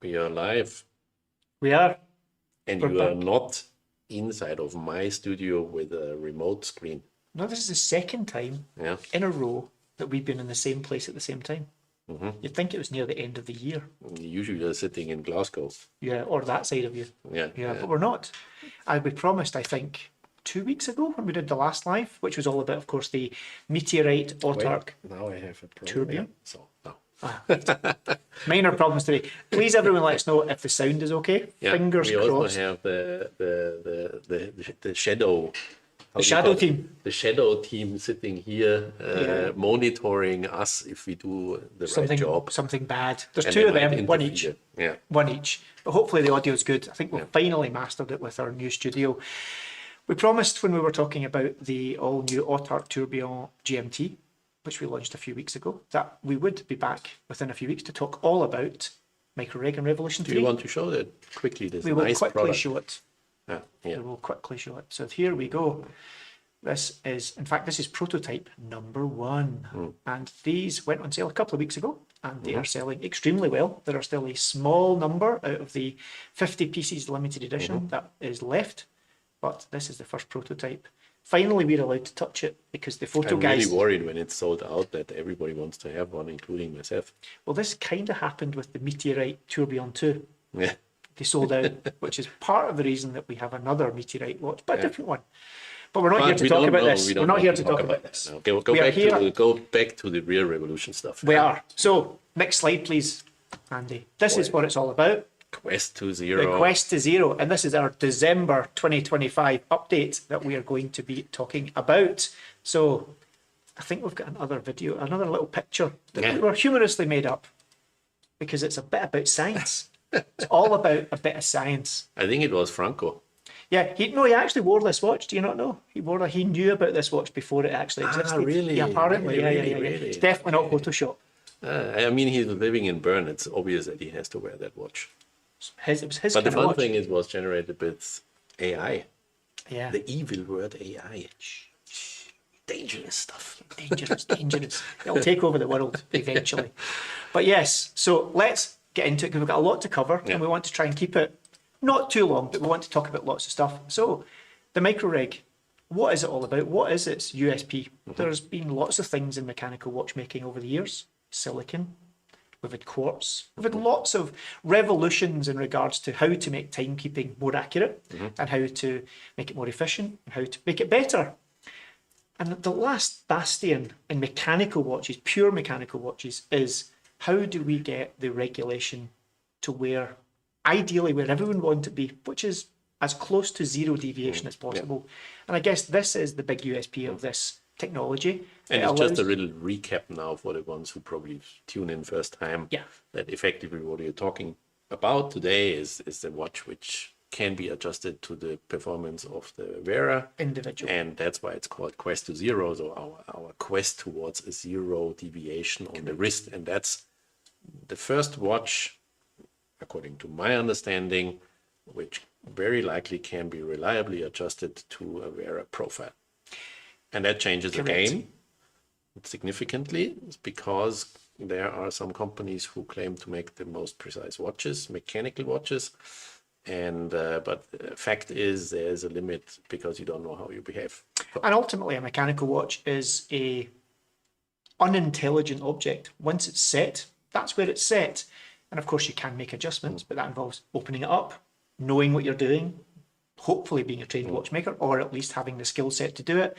We are live, We are. and We're you are back. not inside of my studio with a remote screen. No, this is the second time Yeah. in a row that we've been in the same place at the same time. Mm-hmm. You'd think it was near the end of the year. Usually you're sitting in Glasgow. Yeah, or that side of you. Yeah. Yeah, but we're not. We promised, I think, 2 weeks ago when we did the last live, which was all about, of course, the meteorite autark Now I have a problem. tourbillon. Yeah. So now. Minor problems today. Please, everyone, let us know if the sound is okay. Yeah. Fingers we crossed. also have the shadow. The shadow team. The shadow team sitting here, monitoring us if we do the right job. Something bad. There's And two they of them, might one each. interfere. Yeah. One each. But hopefully the audio is good. I think we've finally mastered it with our new studio. We promised when we were talking about the all-new autark tourbillon GMT, which we launched a few weeks ago, that we would be back within a few weeks to talk all about MicroReg and Revolution 3. Do you want to show that quickly? This We will nice quickly product. show it. Yeah. We will quickly show it. So here we go. This is, in fact, this is prototype number 1. And these went on sale a couple of weeks ago, and they are selling extremely well. There are still a small number out of the 50 pieces limited edition that is left, but this is the first prototype. Finally, we're allowed to touch it because the photo I'm guys... really worried when it's sold out that everybody wants to have one, including myself. Well, this kind of happened with the Meteorite Tourbillon 2. Yeah. They sold out, which is part of the reason that we have another Meteorite watch, but a different one. But we're not here to talk about this. We're not here to talk about this. No. Go back to the real Revolution stuff. We are. So, next slide, please, Andy. This is what it's all about. Quest to The Zero. Quest to Zero. And this is our December 2025 update that we are going to be talking about. So, I think we've got another video, another little picture that we were humorously made up because it's a bit about science. It's all about a bit of science. I think it was Franco. Yeah, he actually wore this watch. Do you not know? He knew about this watch before it actually existed. Really? Yeah, apparently. Really? It's definitely not Photoshop. I mean, he's living in Bern. It's obvious that he has to wear that watch. It was his But the kind of fun watch. thing is, it was generated with AI. Yeah. The evil word AI. Dangerous stuff. Dangerous. It'll take over the world eventually. But yes, so let's get into it because we've got a lot to cover and we want to try and keep it not too long, but we want to talk about lots of stuff. So the MicroReg, what is it all about? What is its USP? There's been lots of things in mechanical watchmaking over the years. Silicon, we've had quartz, we've had lots of revolutions in regards to how to make timekeeping more accurate and how to make it more efficient and how to make it better. And the last bastion in mechanical watches, pure mechanical watches, is how do we get the regulation to where, ideally where everyone wants to be, which is as close to zero deviation as possible. And I guess this is the big USP of this technology. And it's just a little recap now for the ones who probably tune in first time. Yeah. That effectively what you're talking about today is the watch which can be adjusted to the performance of the wearer. Individual. And that's why it's called Quest to Zero. So our quest towards a zero deviation on the wrist. And that's the first watch, according to my understanding, which very likely can be reliably adjusted to a wearer profile. And that changes the game significantly because there are some companies who claim to make the most precise watches, mechanical watches. And but fact is there's a limit because you don't know how you behave. And ultimately a mechanical watch is a unintelligent object. Once it's set, that's where it's set. And of course you can make adjustments, but that involves opening it up, knowing what you're doing, hopefully being a trained watchmaker, or at least having the skill set to do it.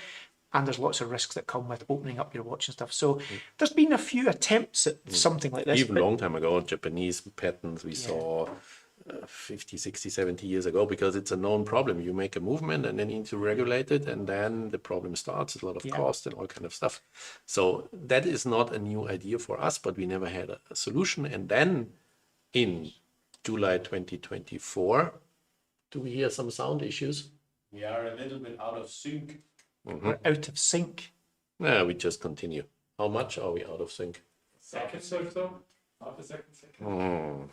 And there's lots of risks that come with opening up your watch and stuff. So there's been a few attempts at something like this. Even a long time ago, Japanese patents we saw 50, 60, 70 years ago, because it's a known problem. You make a movement and then you need to regulate it, and then the problem starts. It's a lot of cost and all kind of stuff. So that is not a new idea for us, but we never had a solution. And then in July 2024, do we hear some sound issues? We are a little bit out of sync. We're out of sync. No, we just continue. How much are we out of sync? Seconds or so? Half a second.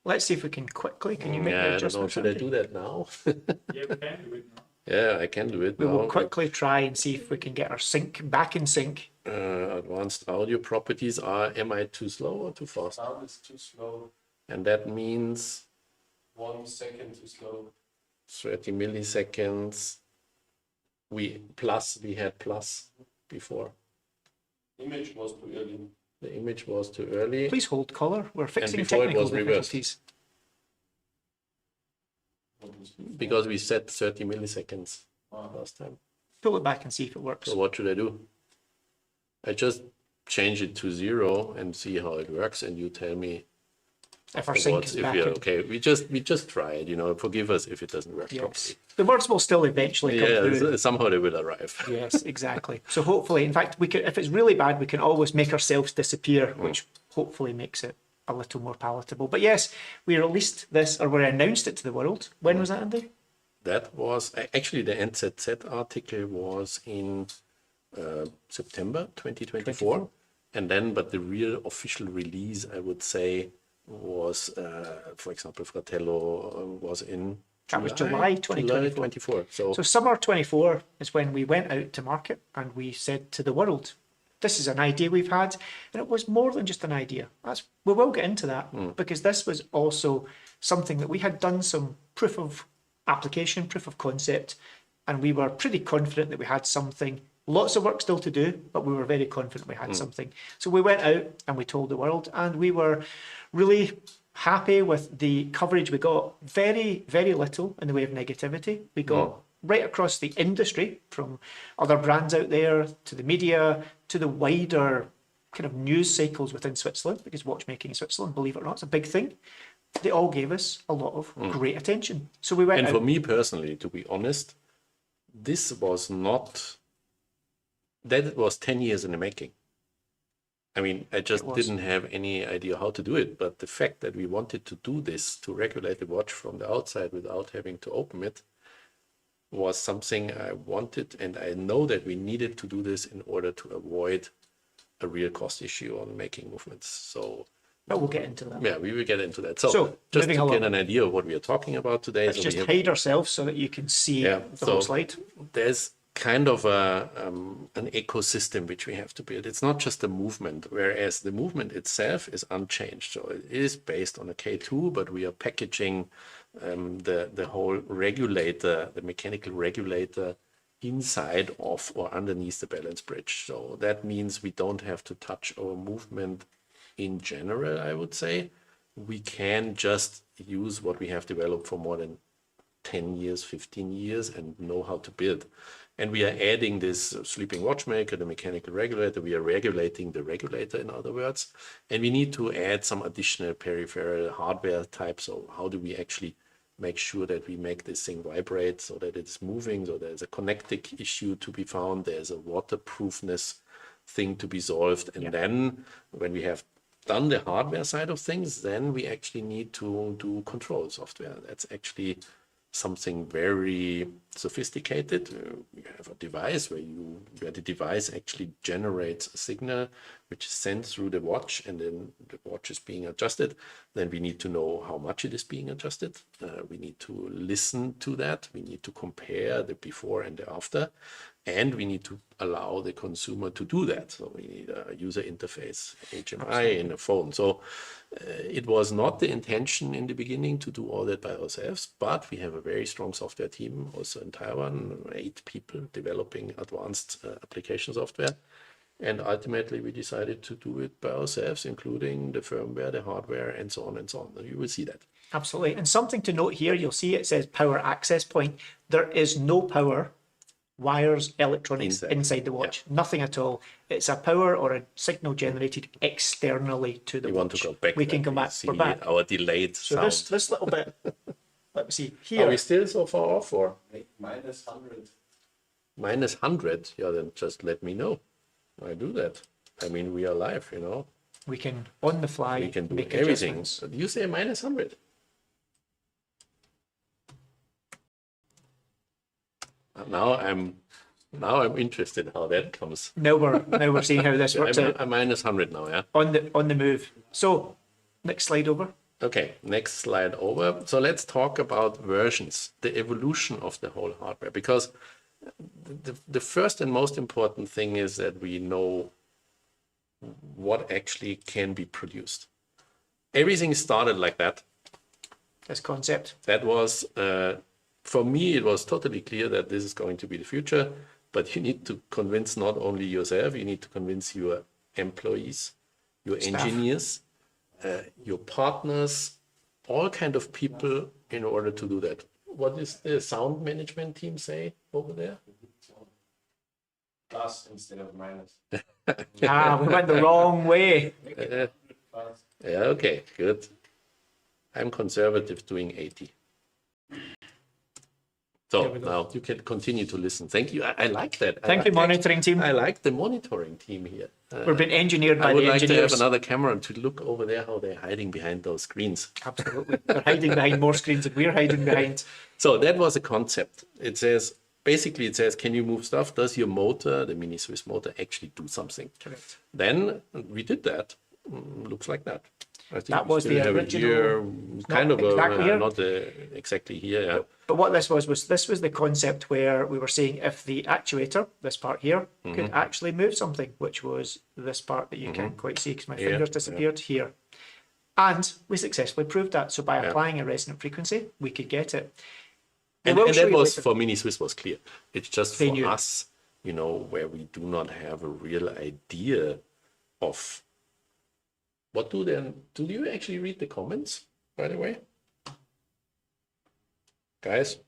Let's see if we can quickly. Can you make the I don't know. adjustment? Should I do that now? Yeah, we can do it now. Yeah, I can do it We now. will quickly try and see if we can get our sync back in sync. Advanced audio properties are, am I too slow or too fast? Sound is too slow. And that means 1 second too slow. 30 milliseconds. We had plus before. Image was too early. The image was too early. Please hold color. We're fixing before it technical was reversed. difficulties. Because we set 30 milliseconds last time. Pull it back and see if it works. So what should I do? I just change it to 0 and see how it works, and you tell me If our sync is if back we are in. okay. We just try it, you know. Forgive us if it doesn't work Yes. properly. The words will still eventually come through. Yeah, somehow they will arrive. Yes, exactly. So hopefully, in fact, we can, if it's really bad, we can always make ourselves disappear, which hopefully makes it a little more palatable. But yes, we released this, or we announced it to the world. When was that, Andy? That was actually the NZZ article was in September 2024. And then, but the real official release, I would say, was, for example, Fratello was in That was July 2024. 24. So summer 24 is when we went out to market and we said to the world, this is an idea we've had. And it was more than just an idea. We will get into that because this was also something that we had done some proof of application, proof of concept, and we were pretty confident that we had something. Lots of work still to do, but we were very confident we had something. So we went out and we told the world, and we were really happy with the coverage we got. Very, very little in the way of negativity. We got right across the industry, from other brands out there to the media to the wider kind of news cycles within Switzerland, because watchmaking in Switzerland, believe it or not, it's a big thing. They all gave us a lot of great attention. So we went And out. for me personally, to be honest, this was not, that was 10 years in the making. I mean, I just didn't have any idea how to do it, but the fact that we wanted to do this, to regulate the watch from the outside without having to open it, was something I wanted, and I know that we needed to do this in order to avoid a real cost issue on making movements. So, but we'll get into that. yeah, we will get into that. So, just to moving along. get an idea of what we are talking about today. Let's just hide ourselves so that you can see the whole slide. There's kind of an ecosystem which we have to build. It's not just a movement, whereas the movement itself is unchanged. So it is based on a K2, but we are packaging the whole regulator, the mechanical regulator, inside of or underneath the balance bridge. So that means we don't have to touch our movement in general, I would say. We can just use what we have developed for more than 10 years, 15 years, and know how to build. And we are adding this sleeping watchmaker, the mechanical regulator. We are regulating the regulator, in other words. And we need to add some additional peripheral hardware types. So how do we actually make sure that we make this thing vibrate so that it's moving, so there's a connectic issue to be found, there's a waterproofness thing to be solved. And then when we have done the hardware side of things, then we actually need to do control software. That's actually something very sophisticated. You have a device where the device actually generates a signal which is sent through the watch, and then the watch is being adjusted. Then we need to know how much it is being adjusted. We need to listen to that. We need to compare the before and the after, and we need to allow the consumer to do that. So we need a user interface, HMI, in a phone. So it was not the intention in the beginning to do all that by ourselves, but we have a very strong software team also in Taiwan, 8 people developing advanced application software. And ultimately we decided to do it by ourselves, including the firmware, the hardware, and so on and so on. And you will see that. Absolutely. And something to note here, you'll see it says power access point. There is no power wires, electronics inside the watch. Nothing at all. It's a power or a signal generated externally to the watch. We want to go back. We can come back. We're back. Our delayed sound. So this little bit, let me see. Here. Are we still so far off, or? Minus 100. Minus 100? Yeah, then just let me know. I do that. I mean, we are live, you know. We can, on the fly, We can do make everything. adjustments. You say minus 100. Now I'm interested how that comes. Now we're seeing how this works out. I'm minus 100 now, yeah. On the move. So next slide over. Okay, next slide over. So let's talk about versions, the evolution of the whole hardware, because the first and most important thing is that we know what actually can be produced. everything started like that. This concept. That was, for me, it was totally clear that this is going to be the future, but you need to convince not only yourself, you need to convince your employees, your Staff. engineers, your partners, all kind of people in order to do that. What does the sound management team say over there? Plus instead of minus. We went the wrong way. Yeah, okay, good. I'm conservative doing 80. So now you can continue to listen. Thank you. I like that. Thank you, monitoring team. I like the monitoring team here. We're being engineered by I would the like engineers. to have another camera to look over there how they're hiding behind those screens. Absolutely. They're hiding behind more screens than we're hiding behind. So that was a concept. It says, basically it says, can you move stuff? Does your motor, the mini Swiss motor, actually do something? Correct. Then we did that. Looks like that. I think That we was still the have it original- here, kind of exactly here. not exactly here. Yeah. But what this was this was the concept where we were saying if the actuator, this part here, could actually move something, which was this part that you can't quite see because my fingers disappeared here. And we successfully proved that. So by applying a resonant frequency, we could get it. And We'll show that you was later. for Mini Swiss was clear. It's just They for knew. us, you know, where we do not have a real idea of what do you actually read the comments, by the way? Guys,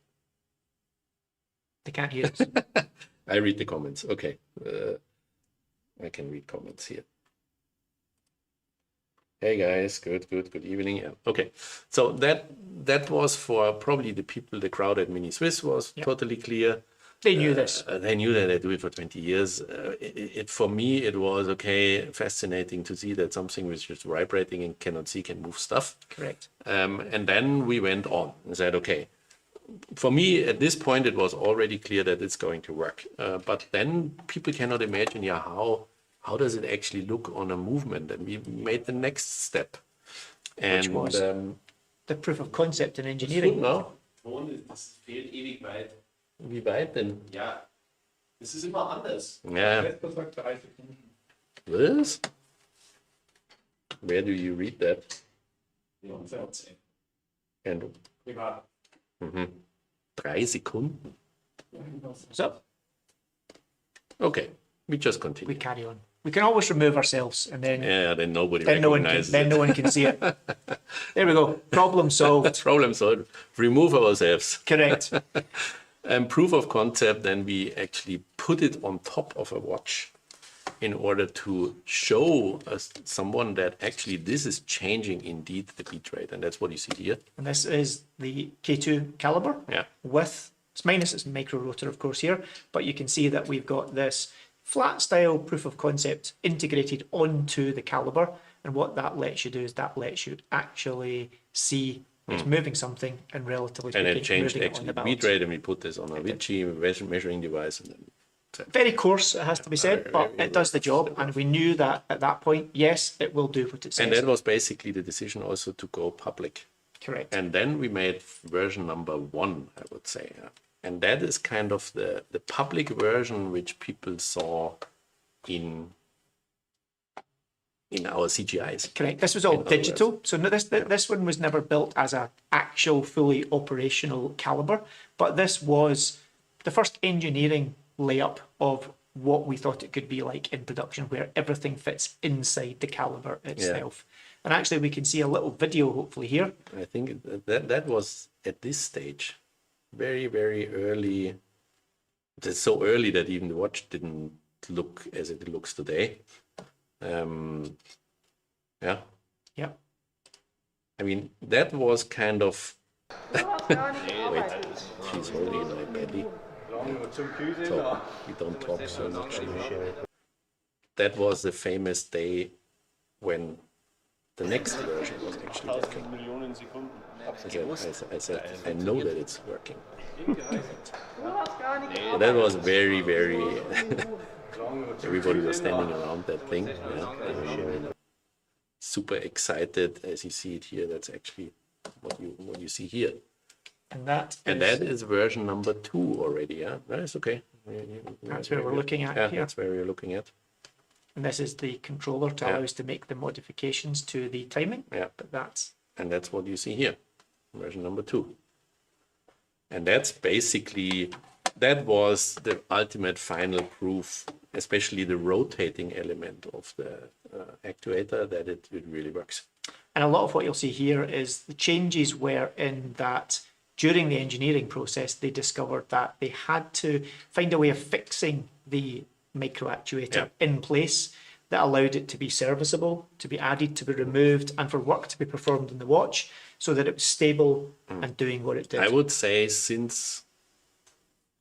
They can't hear us. I read the comments. Okay. I can read comments here. Hey guys, good evening. Yeah. Okay, so that was for probably the people, the crowd at Mini Swiss was totally clear. They knew this. They knew that I do it for 20 years. For me, it was fascinating to see that something which is vibrating and cannot see can move stuff. Correct. And then we went on and said, okay, for me at this point, it was already clear that it's going to work. But then people cannot imagine, how does it actually look on a movement? And we made the next step. And, Which was the proof of concept in engineering. now, Das fehlt ewig weit. wie weit denn? Ja, es ist immer anders. Ja, Letzter sagt 3 Sekunden. was? Where do you read that? Ja, unser WhatsApp. And Privat. 3 Sekunden? So Okay, we just we continue. carry on. We can always remove ourselves and then Yeah, then nobody then no one can recognizes it. no one can see it. There we go. Problem solved. Problem solved. Remove ourselves. Correct. Proof of concept, then we actually put it on top of a watch in order to show someone that actually this is changing indeed the beat rate. And that's what you see here. And this is the K2 caliber Yeah. with it's minus its micro rotor, of course, here, but you can see that we've got this flat style proof of concept integrated onto the caliber. And what that lets you do is that lets you actually see it's moving something and relatively And speaking, it changed moving it on actually the the beat balance. rate, and we put this on a Vici measuring device. And then Very coarse, it has to be said, but it does the job. And we knew that at that point, yes, it will do what it says. And that was basically the decision also to go public. Correct. And then we made version number 1, I would say. And that is kind of the public version which people saw in our CGIs. Correct. This was all In other digital. So no, this one was never built as a actual fully operational caliber, but this was the first engineering layup of what we thought it could be like in production, where everything fits inside the caliber itself. And actually, we can see a little video, hopefully here. I think that was at this stage, very, very early. It's so early that even the watch didn't look as it looks today. Yeah. Yeah. I mean, that was kind of. Wait, she's holding my belly. So we don't talk so much now. That was the famous day when the next version was actually working. I said, I know that it's working. So that was very, very. Everybody was standing around that thing. Yeah. Super excited as you see it here. That's actually what you see here. And that is version number 2 already. Yeah, that's okay. That's where we're looking at Yeah, here. that's where we're looking at. And this is the controller to Yeah. allow us to make the modifications to the timing. Yeah. But that's And that's what you see here, version number 2. And that's basically, that was the ultimate final proof, especially the rotating element of the actuator, that it really works. And a lot of what you'll see here is the changes were in that during the engineering process, they discovered that they had to find a way of fixing the micro actuator in place that allowed it to be serviceable, to be added, to be removed, and for work to be performed in the watch so that it was stable and doing what it did. I would say since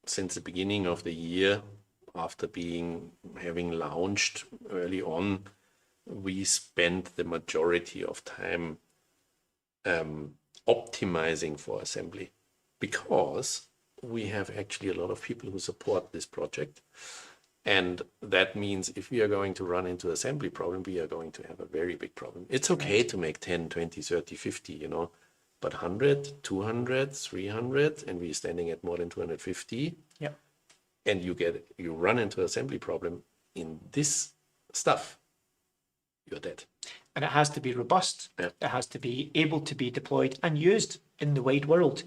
the beginning of the year, after having launched early on, we spent the majority of time optimizing for assembly, because we have actually a lot of people who support this project. And that means if we are going to run into assembly problem, we are going to have a very big problem. It's okay to make 10, 20, 30, 50, you know, but 100, 200, 300, and we're standing at more than 250. Yep. And you run into assembly problem in this stuff, you're dead. And it has to be robust. Yeah. It has to be able to be deployed and used in the wide world.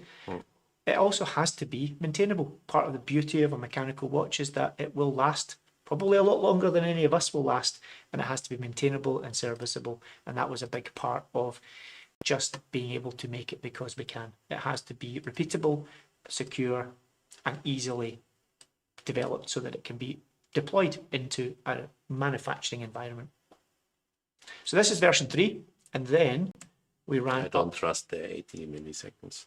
It also has to be maintainable. Part of the beauty of a mechanical watch is that it will last probably a lot longer than any of us will last, and it has to be maintainable and serviceable. And that was a big part of just being able to make it because we can. It has to be repeatable, secure, and easily developed so that it can be deployed into a manufacturing environment. So this is version 3, and then we ran I don't trust the 80 milliseconds.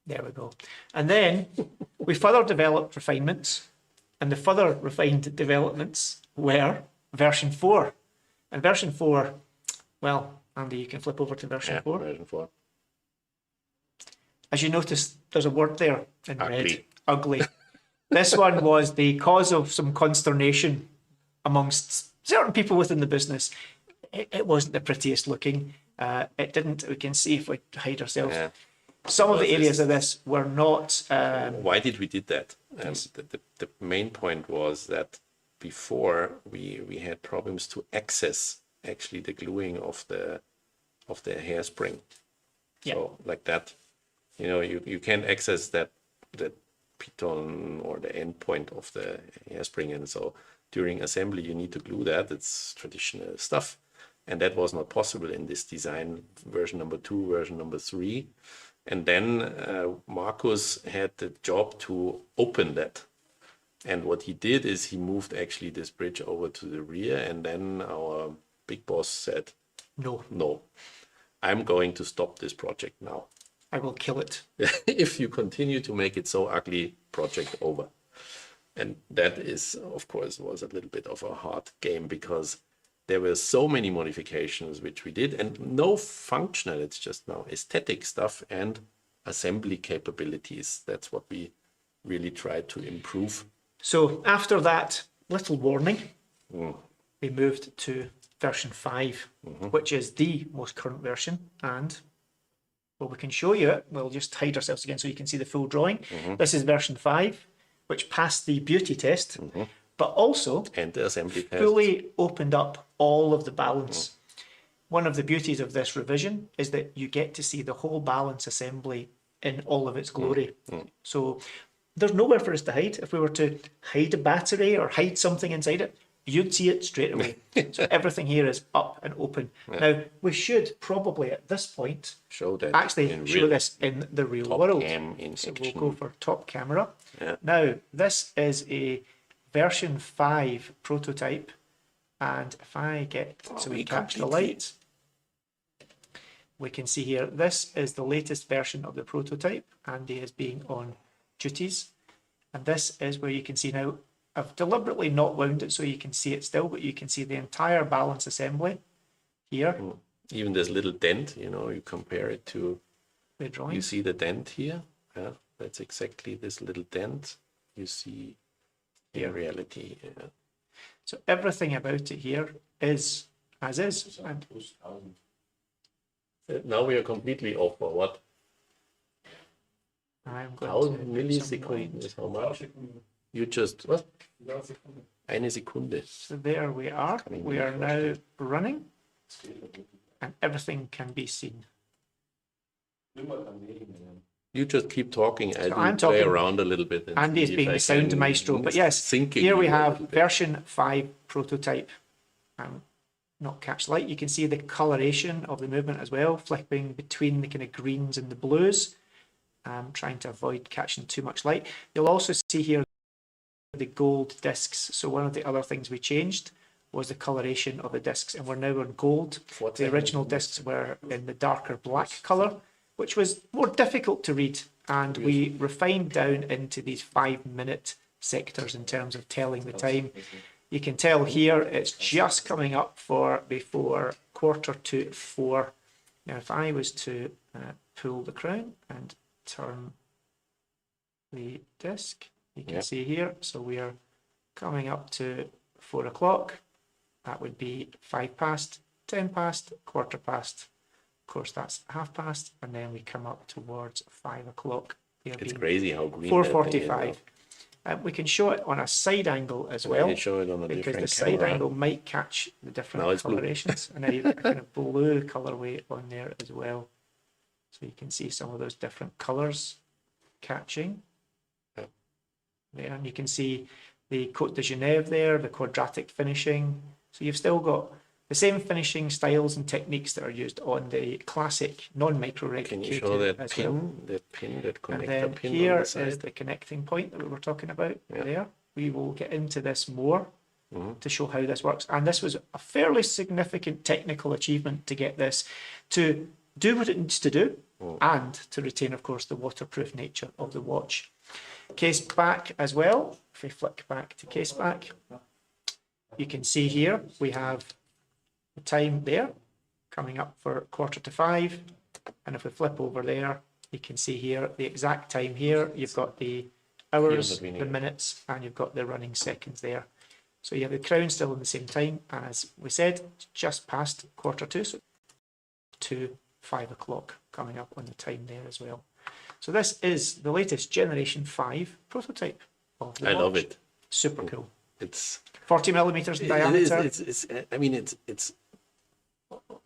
There we go. And then we further developed refinements, and the further refined developments were version 4. And version 4, well, Andy, you can flip over to version 4. Version 4. As you notice, there's a word there in red. Ugly. Ugly. This one was the cause of some consternation amongst certain people within the business. It wasn't the prettiest looking. It didn't, we can see if we hide ourselves. Yeah. Some of the areas of this were not... Why did we did that? The main point was that before we had problems to access actually the gluing of the hairspring. Yeah. So like that, you know, you can't access that piton or the end point of the hairspring, and so during assembly you need to glue that. It's traditional stuff, and that was not possible in this design, version number 2, version number 3. And then Markus had the job to open that. And what he did is he moved actually this bridge over to the rear, and then our big boss said, no, I'm going to stop this project now. I will kill it. If you continue to make it so ugly, project over. And that is, of course, was a little bit of a hard game, because there were so many modifications which we did, and no functional, it's just now aesthetic stuff and assembly capabilities. That's what we really tried to improve. So after that little warning, we moved to version 5, which is the most current version. And well, we can show you it. We'll just hide ourselves again so you can see the full drawing. This is version 5, which passed the beauty test, but also And the assembly test. fully opened up all of the balance. One of the beauties of this revision is that you get to see the whole balance assembly in all of its glory. So there's nowhere for us to hide. If we were to hide a battery or hide something inside it, you'd see it straight away. So everything here is up and open. Now, we should probably at this point Show that actually in show real this in the real top world. cam in So action. we'll go for top camera. Yeah. Now, this is a version 5 prototype. And if I get, so we catch the light, we can see here, this is the latest version of the prototype. Andy is being on duties. And this is where you can see now, I've deliberately not wound it so you can see it still, but you can see the entire balance assembly here. Even this little dent, you know, you compare it to, The drawing. you see the dent here. Yeah, that's exactly this little dent you see in reality. Yeah. So everything about it here is as is. And Now we are completely off for what? I'm going 1000 to milliseconds is how much? You just, what? Ja, Sekunde. Eine Sekunde. So there we are. We are now running and everything can be seen. You just keep talking. I So do I'm play talking- around a little bit. And Andy is see if being I the sound can maestro. But yes, syncing here we you a have little bit. version 5 prototype. Not catch light. You can see the coloration of the movement as well, flipping between the kind of greens and the blues. Trying to avoid catching too much light. You'll also see here the gold discs. So one of the other things we changed was the coloration of the discs, and we're now on gold. The original discs were in the darker black color, which was more difficult to read, and we refined down into these 5-minute sectors in terms of telling the time. You can tell here it's just coming up for before 3:45. Now if I was to pull the crown and turn the disc, you can see here, so we are coming up to 4 o'clock. That would be 5 past, 10 past, 1/4 past. Of course, that's 1/2 past, and then we come up towards 5 o'clock. It's crazy how green 4:45. We can show it on a side angle as well, You show it on a because the different side camera. angle might catch the different Now it's blue. colorations. And now you've got a kind of blue colorway on there as well. So you can see some of those different colors catching. Yeah. There, and you can see the Côte de Genève there, the quadratic finishing. So you've still got the same finishing styles and techniques that are used on the classic non-MicroReg Can you Q2 show that as pin, well. that And connector then pin here on the is side? the connecting point that we were talking about Yeah. there. We will get into this more Mhm. to show how this works. And this was a fairly significant technical achievement to get this to do what it needs to do and to retain, of course, the waterproof nature of the watch. Case back as well. If we flick back to case back, you can see here we have the time there coming up for 4:45. And if we flip over there, you can see here the exact time here. You've got the hours, the minutes, and you've got the running seconds there. So you have the crown still in the same time. And as we said, it's just past 1:45, so to 5 o'clock coming up on the time there as well. So this is the latest Generation 5 prototype of the I love watch. it. Super cool. It's 40 millimeters in diameter. it's I mean it's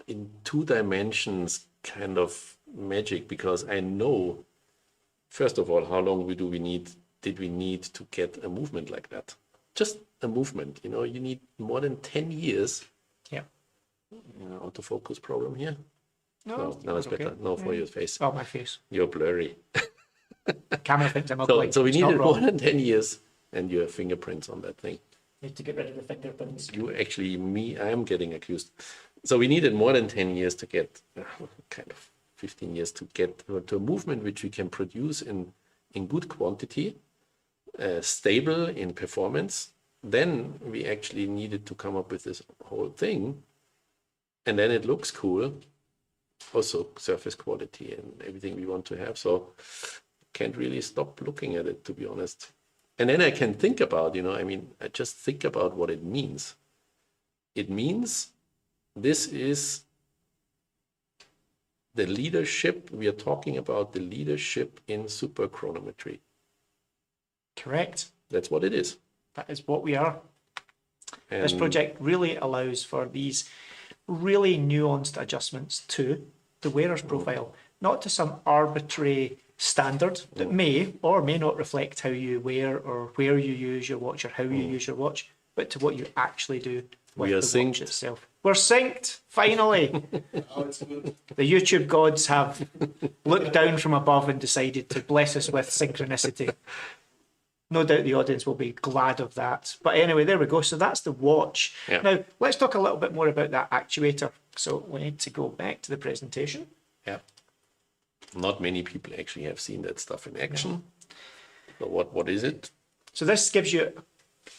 in 2 dimensions kind of magic, because I know, first of all, how long did we need to get a movement like that? Just a movement, you need more than 10 years. Yeah. Autofocus problem here. No, Now it's okay. better. No, for your face. Oh, my face. You're blurry. Camera thinks I'm ugly. So we It's not needed more wrong. than 10 years, and you have fingerprints on that thing. Need to get rid of the fingerprints. I am getting accused. So we needed more than 10 years to get, kind of 15 years to get to a movement which we can produce in good quantity, stable in performance. Then we actually needed to come up with this whole thing. And then it looks cool. Also surface quality and everything we want to have. So can't really stop looking at it, to be honest. And then I can think about, I just think about what it means. It means this is the leadership. We are talking about the leadership in superchronometry. Correct. That's what it is. That is what we are. This And project really allows for these really nuanced adjustments to the wearer's profile, not to some arbitrary standard that may or may not reflect how you wear or where you use your watch or how you use your watch, but to what you actually do with We are the watch synced. itself. We're synced, finally. The YouTube gods have looked down from above and decided to bless us with synchronicity. No doubt the audience will be glad of that. But anyway, there we go. So that's the watch. Yeah. Now, let's talk a little bit more about that actuator. So we need to go back to the presentation. Yeah. Not many people actually have seen that stuff in action. So what is it? So this gives you an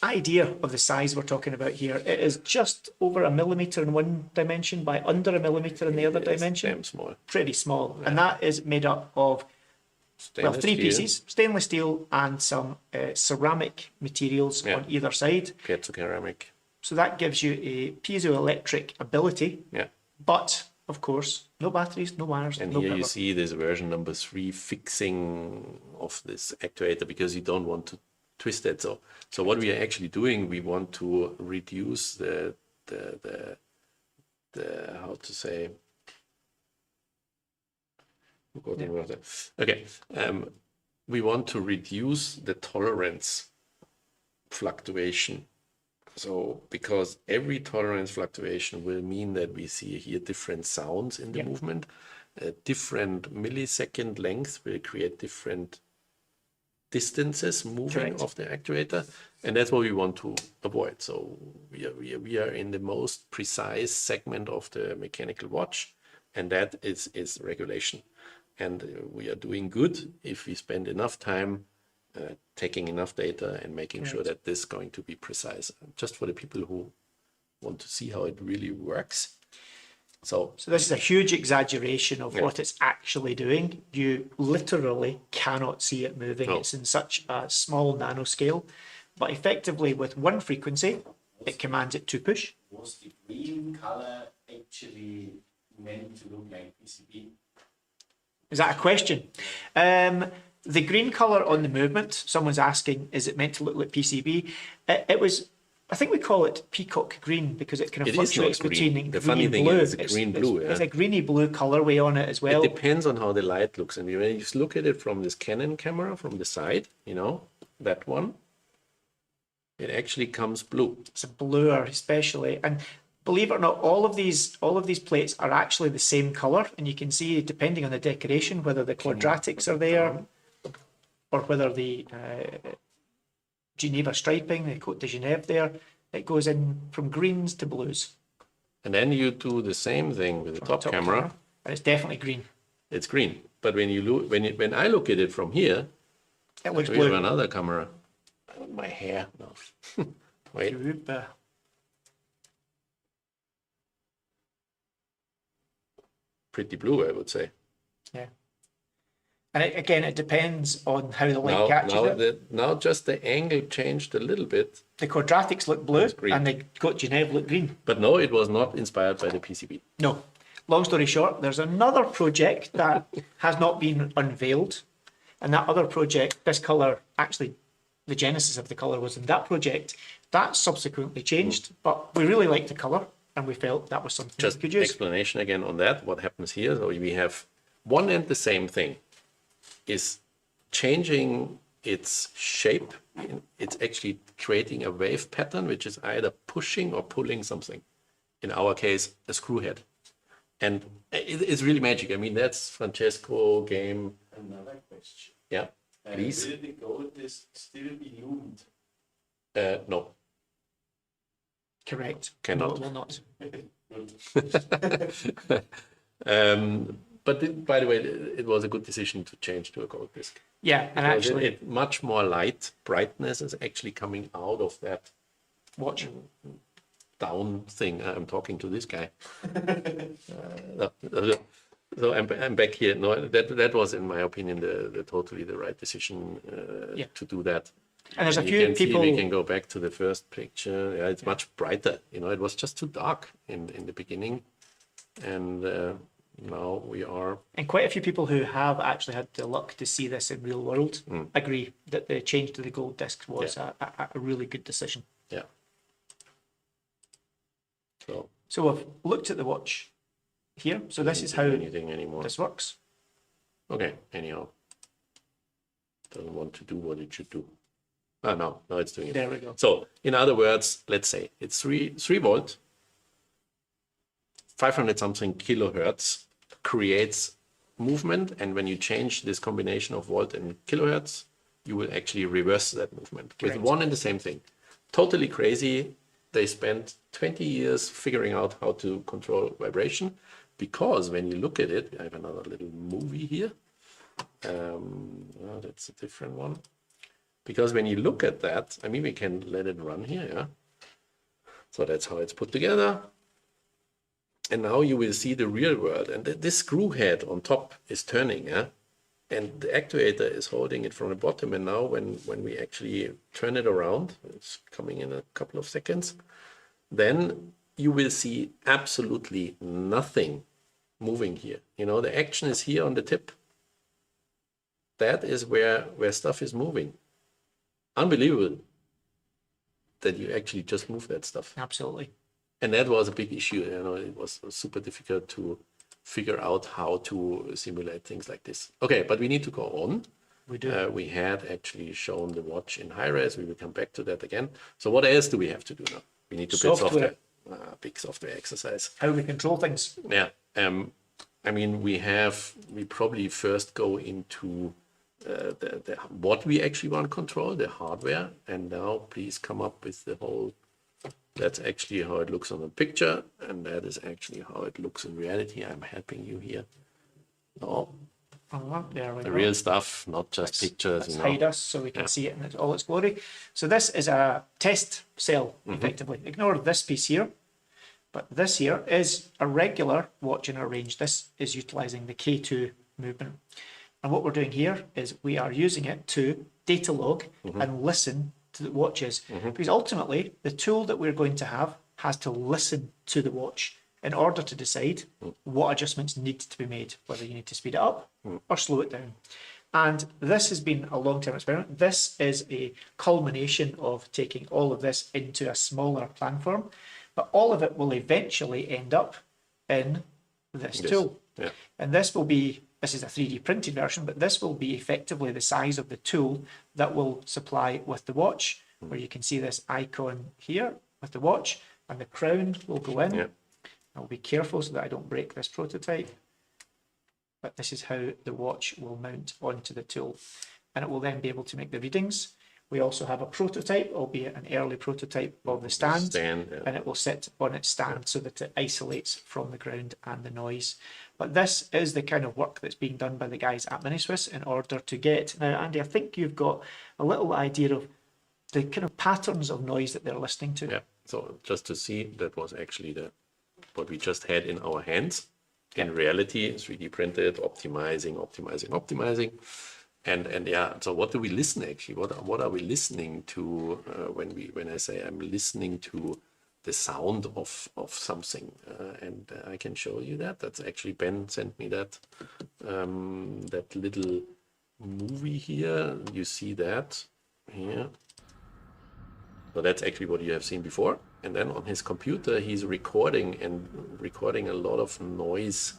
idea of the size we're talking about here. It is just over 1 millimeter in one dimension by under 1 millimeter in the other It's dimension. damn small. Pretty small. And that is made up of Stainless 3 steel, pieces, stainless steel and some ceramic materials Yeah. on either side. piezoceramic. So that gives you a piezoelectric ability, Yeah. but of course, no batteries, no wires, And no here power. you see this version number 3 fixing of this actuator, because you don't want to twisted. So what we are actually doing, we want to reduce the how to say, okay, we want to reduce the tolerance fluctuation. So because every tolerance fluctuation will mean that we see here different sounds in the movement, different millisecond length will create different distances moving of the actuator, and that's what we want to avoid. So we are in the most precise segment of the mechanical watch, and that is regulation. And we are doing good if we spend enough time taking enough data and making sure that this is going to be precise, just for the people who want to see how it really works. So this is a huge exaggeration of what it's actually doing. You literally cannot see it moving. It's in such a small nanoscale, but effectively with one frequency, it commands it to push. Was the green color actually meant to look like PCB? Is that a question? The green color on the movement, someone's asking, is it meant to look like PCB? It was, I think we call it peacock green because it kind of fluctuates between the funny thing blue. is it's green blue. It's a greeny blue colorway on it as well. It depends on how the light looks. And when you just look at it from this Canon camera from the side, you know, that one, it actually comes blue. It's a bluer especially. And believe it or not, all of these plates are actually the same color. And you can see, depending on the decoration, whether the quadratics are there or whether the Geneva striping, the Côte de Genève there, it goes in from greens to blues. And then you do the same thing with the top camera. And it's definitely green. It's green. But when you look, when I look at it from here, it looks we blue. have another camera. My hair. No. Wait. Pretty blue, I would say. Yeah. And again, it depends on how the light catches it. Now just the angle changed a little bit. The quadratics look blue and the Côte Genève look green. But no, it was not inspired by the PCB. No. Long story short, there's another project that has not been unveiled. And that other project, this colour, actually, the genesis of the colour was in that project. That subsequently changed, but we really liked the colour and we felt that was something just we could use. Explanation again on that, what happens here. So we have one and the same thing is changing its shape. It's actually creating a wave pattern, which is either pushing or pulling something. In our case, a screw head. And it's really magic. I mean, that's Francesco game. Another question. Yeah, please. Will the gold disc still be lumed? No. Correct. Cannot. No, it will not. But by the way, it was a good decision to change to a gold disc. Yeah, and Because actually, much more light, brightness is actually coming out of that watch. down thing. I'm talking to this guy. So I'm back here. No, that was, in my opinion, the totally the right decision to do that. And there's a You few can people. See, we can go back to the first picture. Yeah, it's much brighter. You know, it was just too dark in the beginning, and now we are. And quite a few people who have actually had the luck to see this in real world agree that the change to the gold disc was a really good decision. Yeah. So we've looked at the watch here. So this is how anything anymore. this works. Okay. Anyhow, doesn't want to do what it should do. Oh, no, it's doing it. There we go. So in other words, let's say it's 3 volt, 500 something kilohertz creates movement. And when you change this combination of volt and kilohertz, you will actually reverse that movement with one and the same thing. Totally crazy. They spent 20 years figuring out how to control vibration, because when you look at it, I have another little movie here. That's a different one. Because when you look at that, I mean, we can let it run here, yeah? So that's how it's put together. And now you will see the real world. And this screw head on top is turning, yeah? And the actuator is holding it from the bottom. And now when we actually turn it around, it's coming in a couple of seconds, then you will see absolutely nothing moving here. You know, the action is here on the tip. That is where stuff is moving. unbelievable that you actually just move that stuff. Absolutely. And that was a big issue. It was super difficult to figure out how to simulate things like this. Okay, but we need to go on. We do. We had actually shown the watch in high res. We will come back to that again. So what else do we have to do now? We need to build software. Big software exercise. How we control things. Yeah. I mean, we probably first go into what we actually want to control, the hardware. And now please come up with the whole, that's actually how it looks on the picture. And that is actually how it looks in reality. I'm helping you here. No, There we the go. real stuff, not just pictures. Let's hide us so we can see it in all its glory. So this is a test cell, effectively. Ignore this piece here. But this here is a regular watch in our range. This is utilizing the K2 movement. And what we're doing here is we are using it to data log and listen to the watches. Because ultimately, the tool that we're going to have has to listen to the watch in order to decide what adjustments need to be made, whether you need to speed it up or slow it down. And this has been a long-term experiment. This is a culmination of taking all of this into a smaller plan form, but all of it will eventually end up in this tool. Yeah. And this is a 3D printed version, but this will be effectively the size of the tool that will supply with the watch, where you can see this icon here with the watch, and the crown will go in. Yeah. I'll be careful so that I don't break this prototype. But this is how the watch will mount onto the tool, and it will then be able to make the readings. We also have a prototype, albeit an early prototype of the stand, and it will sit on its stand so that it isolates from the ground and the noise. But this is the kind of work that's being done by the guys at Miniswiss in order to get... Now, Andy, I think you've got a little idea of the kind of patterns of noise that they're listening to. Yeah, so just to see, that was actually what we just had in our hands. In reality, 3D printed, optimizing. And yeah, so what do we listen actually? What are we listening to when I say I'm listening to the sound of something? And I can show you that. That's actually Ben sent me that little movie here. You see that here. So that's actually what you have seen before. And then on his computer, he's recording a lot of noise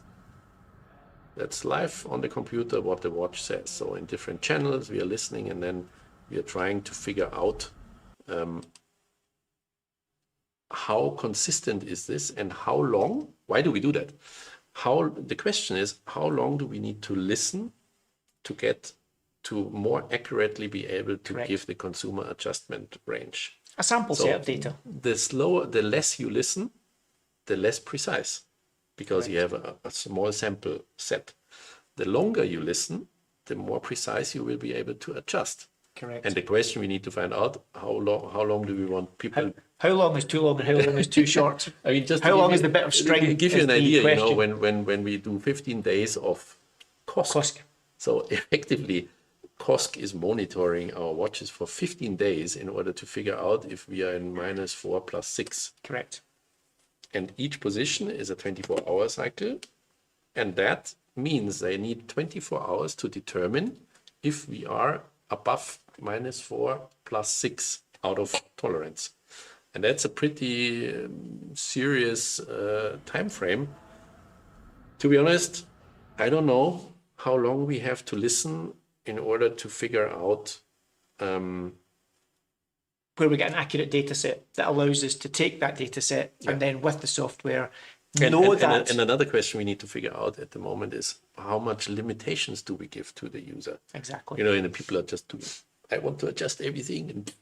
that's live on the computer, what the watch says. So in different channels, we are listening, and then we are trying to figure out how consistent is this and how long. Why do we do that? The question is, how long do we need to listen to get to more accurately be able to give the consumer adjustment range? A sample set of data. The less you listen, the less precise, because you have a small sample set. The longer you listen, the more precise you will be able to adjust. Correct. And the question we need to find out, how long do we want people... How long is too long and how long is too short? I mean, just how long is the bit of string? Give you an idea, when we do 15 days of COSC. So effectively, COSC is monitoring our watches for 15 days in order to figure out if we are in -4 +6. Correct. And each position is a 24-hour cycle. And that means they need 24 hours to determine if we are above -4 +6 out of tolerance. And that's a pretty serious time frame. To be honest, I don't know how long we have to listen in order to figure out where we get an accurate data set that allows us to take that data set and then with the software and another question we need to figure out at the moment is how much limitations do we give to the user? Exactly. And the people are just doing, I want to adjust everything, and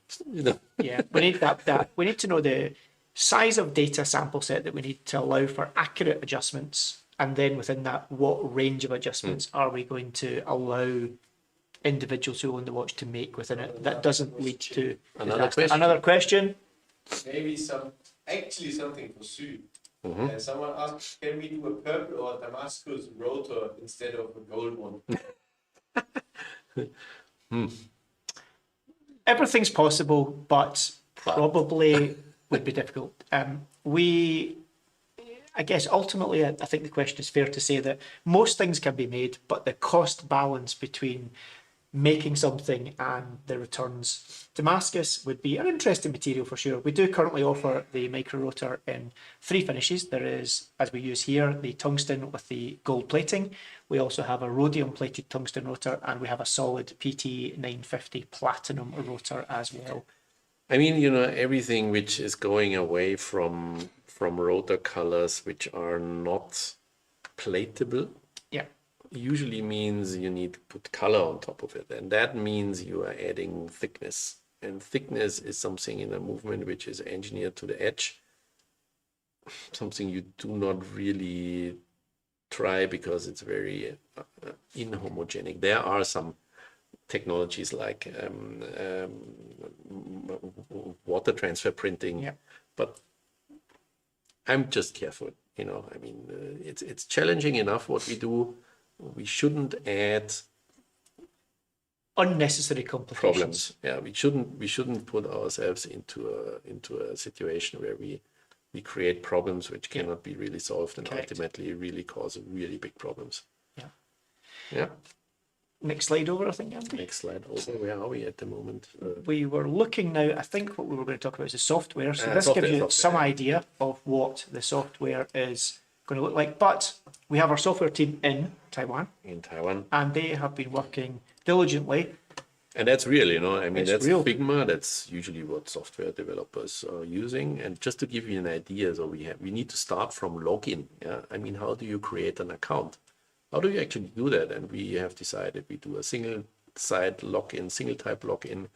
Yeah, we need that. We need to know the size of data sample set that we need to allow for accurate adjustments, and then within that, what range of adjustments are we going to allow individuals who own the watch to make within it that doesn't lead to another question. Maybe something for Sue. Someone asked, can we do a purple or Damascus rotor instead of a gold one? Everything's possible, but probably would be difficult. I guess ultimately, I think the question is fair to say that most things can be made, but the cost balance between making something and the returns. Damascus would be an interesting material for sure. We do currently offer the micro rotor in 3 finishes. There is, as we use here, the tungsten with the gold plating. We also have a rhodium plated tungsten rotor, and we have a solid PT 950 platinum rotor as well. I mean, you know, everything which is going away from rotor colors which are not platable, Yeah. usually means you need to put color on top of it, and that means you are adding thickness, and thickness is something in a movement which is engineered to the edge, something you do not really try because it's very inhomogenic. There are some technologies like water transfer printing, Yeah. but I'm just careful, you know. I mean, it's challenging enough what we do. We shouldn't add Unnecessary complications. problems. Yeah, we shouldn't put ourselves into a situation where we create problems which cannot be really solved and Correct. ultimately really cause really big problems. Yeah. Yeah. Next slide over, I think, Andy. Next slide over. Where are we at the moment? We were looking now, I think what we were going to talk about is the software. So this Software, gives you software. some idea of what the software is going to look like. But we have our software team in Taiwan, In Taiwan. and they have been working diligently. And that's real, you know. I mean, It's that's real. Figma. That's usually what software developers are using. And just to give you an idea, so we need to start from login. Yeah, I mean, how do you create an account? How do you actually do that? And we have decided we do a single site login, single type login.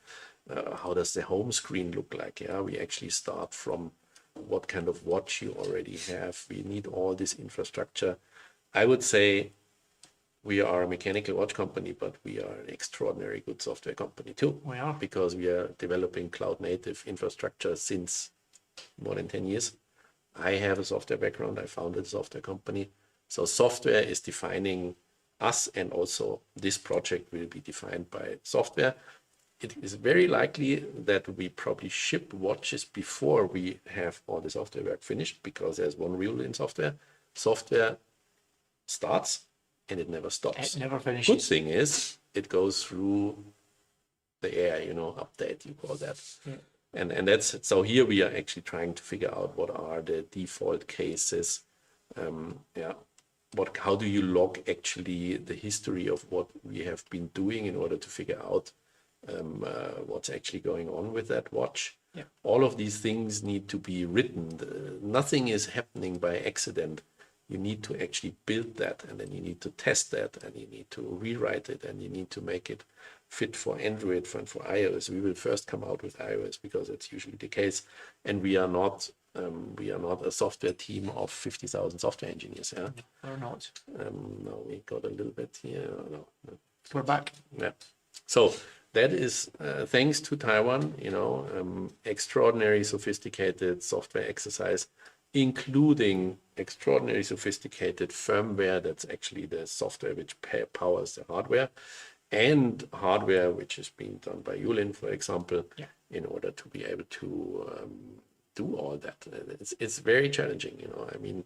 How does the home screen look like? Yeah, we actually start from what kind of watch you already have. We need all this infrastructure. I would say we are a mechanical watch company, but we are an extraordinary good software company too. We are. Because we are developing cloud native infrastructure since more than 10 years. I have a software background. I founded a software company. So software is defining us, and also this project will be defined by software. It is very likely that we probably ship watches before we have all the software work finished, because there's one rule in software. Software starts and it never stops. It never Good finishes. thing is it goes through the air, you know, update, you call that. Yeah. And that's, so here we are actually trying to figure out what are the default cases. How do you log actually the history of what we have been doing in order to figure out what's actually going on with that watch. Yeah. All of these things need to be written. Nothing is happening by accident. You need to actually build that, and then you need to test that, and you need to rewrite it, and you need to make it fit for Android and for iOS. We will first come out with iOS because that's usually the case, and we are not a software team of 50,000 software engineers. Yeah, Or not. no, we got a little bit here. No. We're back. Yeah. So that is thanks to Taiwan, you know, extraordinary sophisticated software exercise, including extraordinary sophisticated firmware. That's actually the software which powers the hardware, and hardware which is being done by Yulin, for example, in order to be able to do all that. It's very challenging, you know. I mean,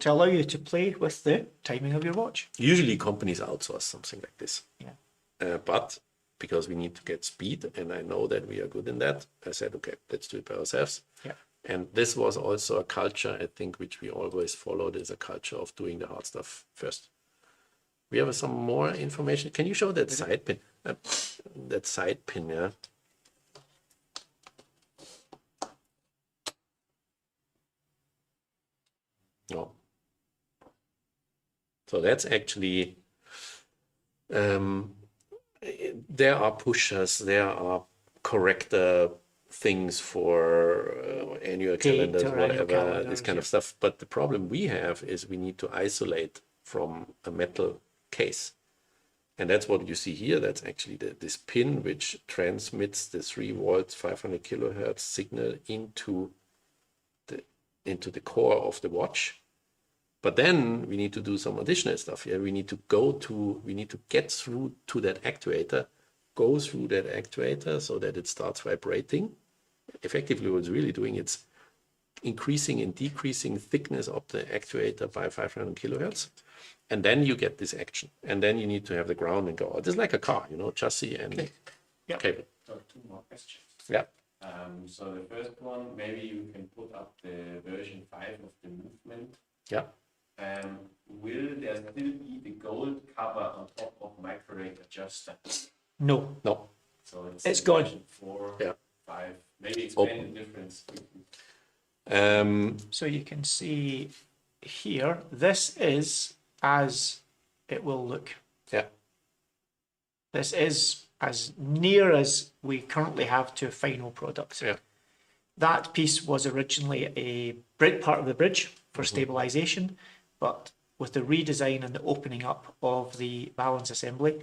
To allow you to play with the timing of your watch. usually companies outsource something like this. Yeah. But because we need to get speed, and I know that we are good in that, I said, okay, let's do it by ourselves. Yeah. And this was also a culture, I think, which we always followed, is a culture of doing the hard stuff first. We have some more information. Can you show that side pin? That side pin, yeah. No. So that's actually, there are pushers, there are corrector things for annual calendars, or annual whatever, calendars, this kind of stuff. But the problem we have is we need to isolate from a metal case. And that's what you see here. That's actually this pin which transmits the 3 volts, 500 kilohertz signal into the core of the watch. But then we need to do some additional stuff here. We need to get through to that actuator, go through that actuator so that it starts vibrating. Effectively, what it's really doing, it's increasing and decreasing thickness of the actuator by 500 kilohertz. And then you get this action. And then you need to have the ground and go. It is like a car, you know, chassis and Yep. cable. So 2 more questions. Yeah. So the first one, maybe you can put up the version 5 of the movement. Yeah. Will there still be the gold cover on top of MicroReg adjuster? No. No. So It's gone. version 4, Yeah. 5. Maybe explain the difference. So you can see here, this is as it will look. Yeah. This is as near as we currently have to a final product. Yeah. That piece was originally a part of the bridge for stabilization, but with the redesign and the opening up of the balance assembly,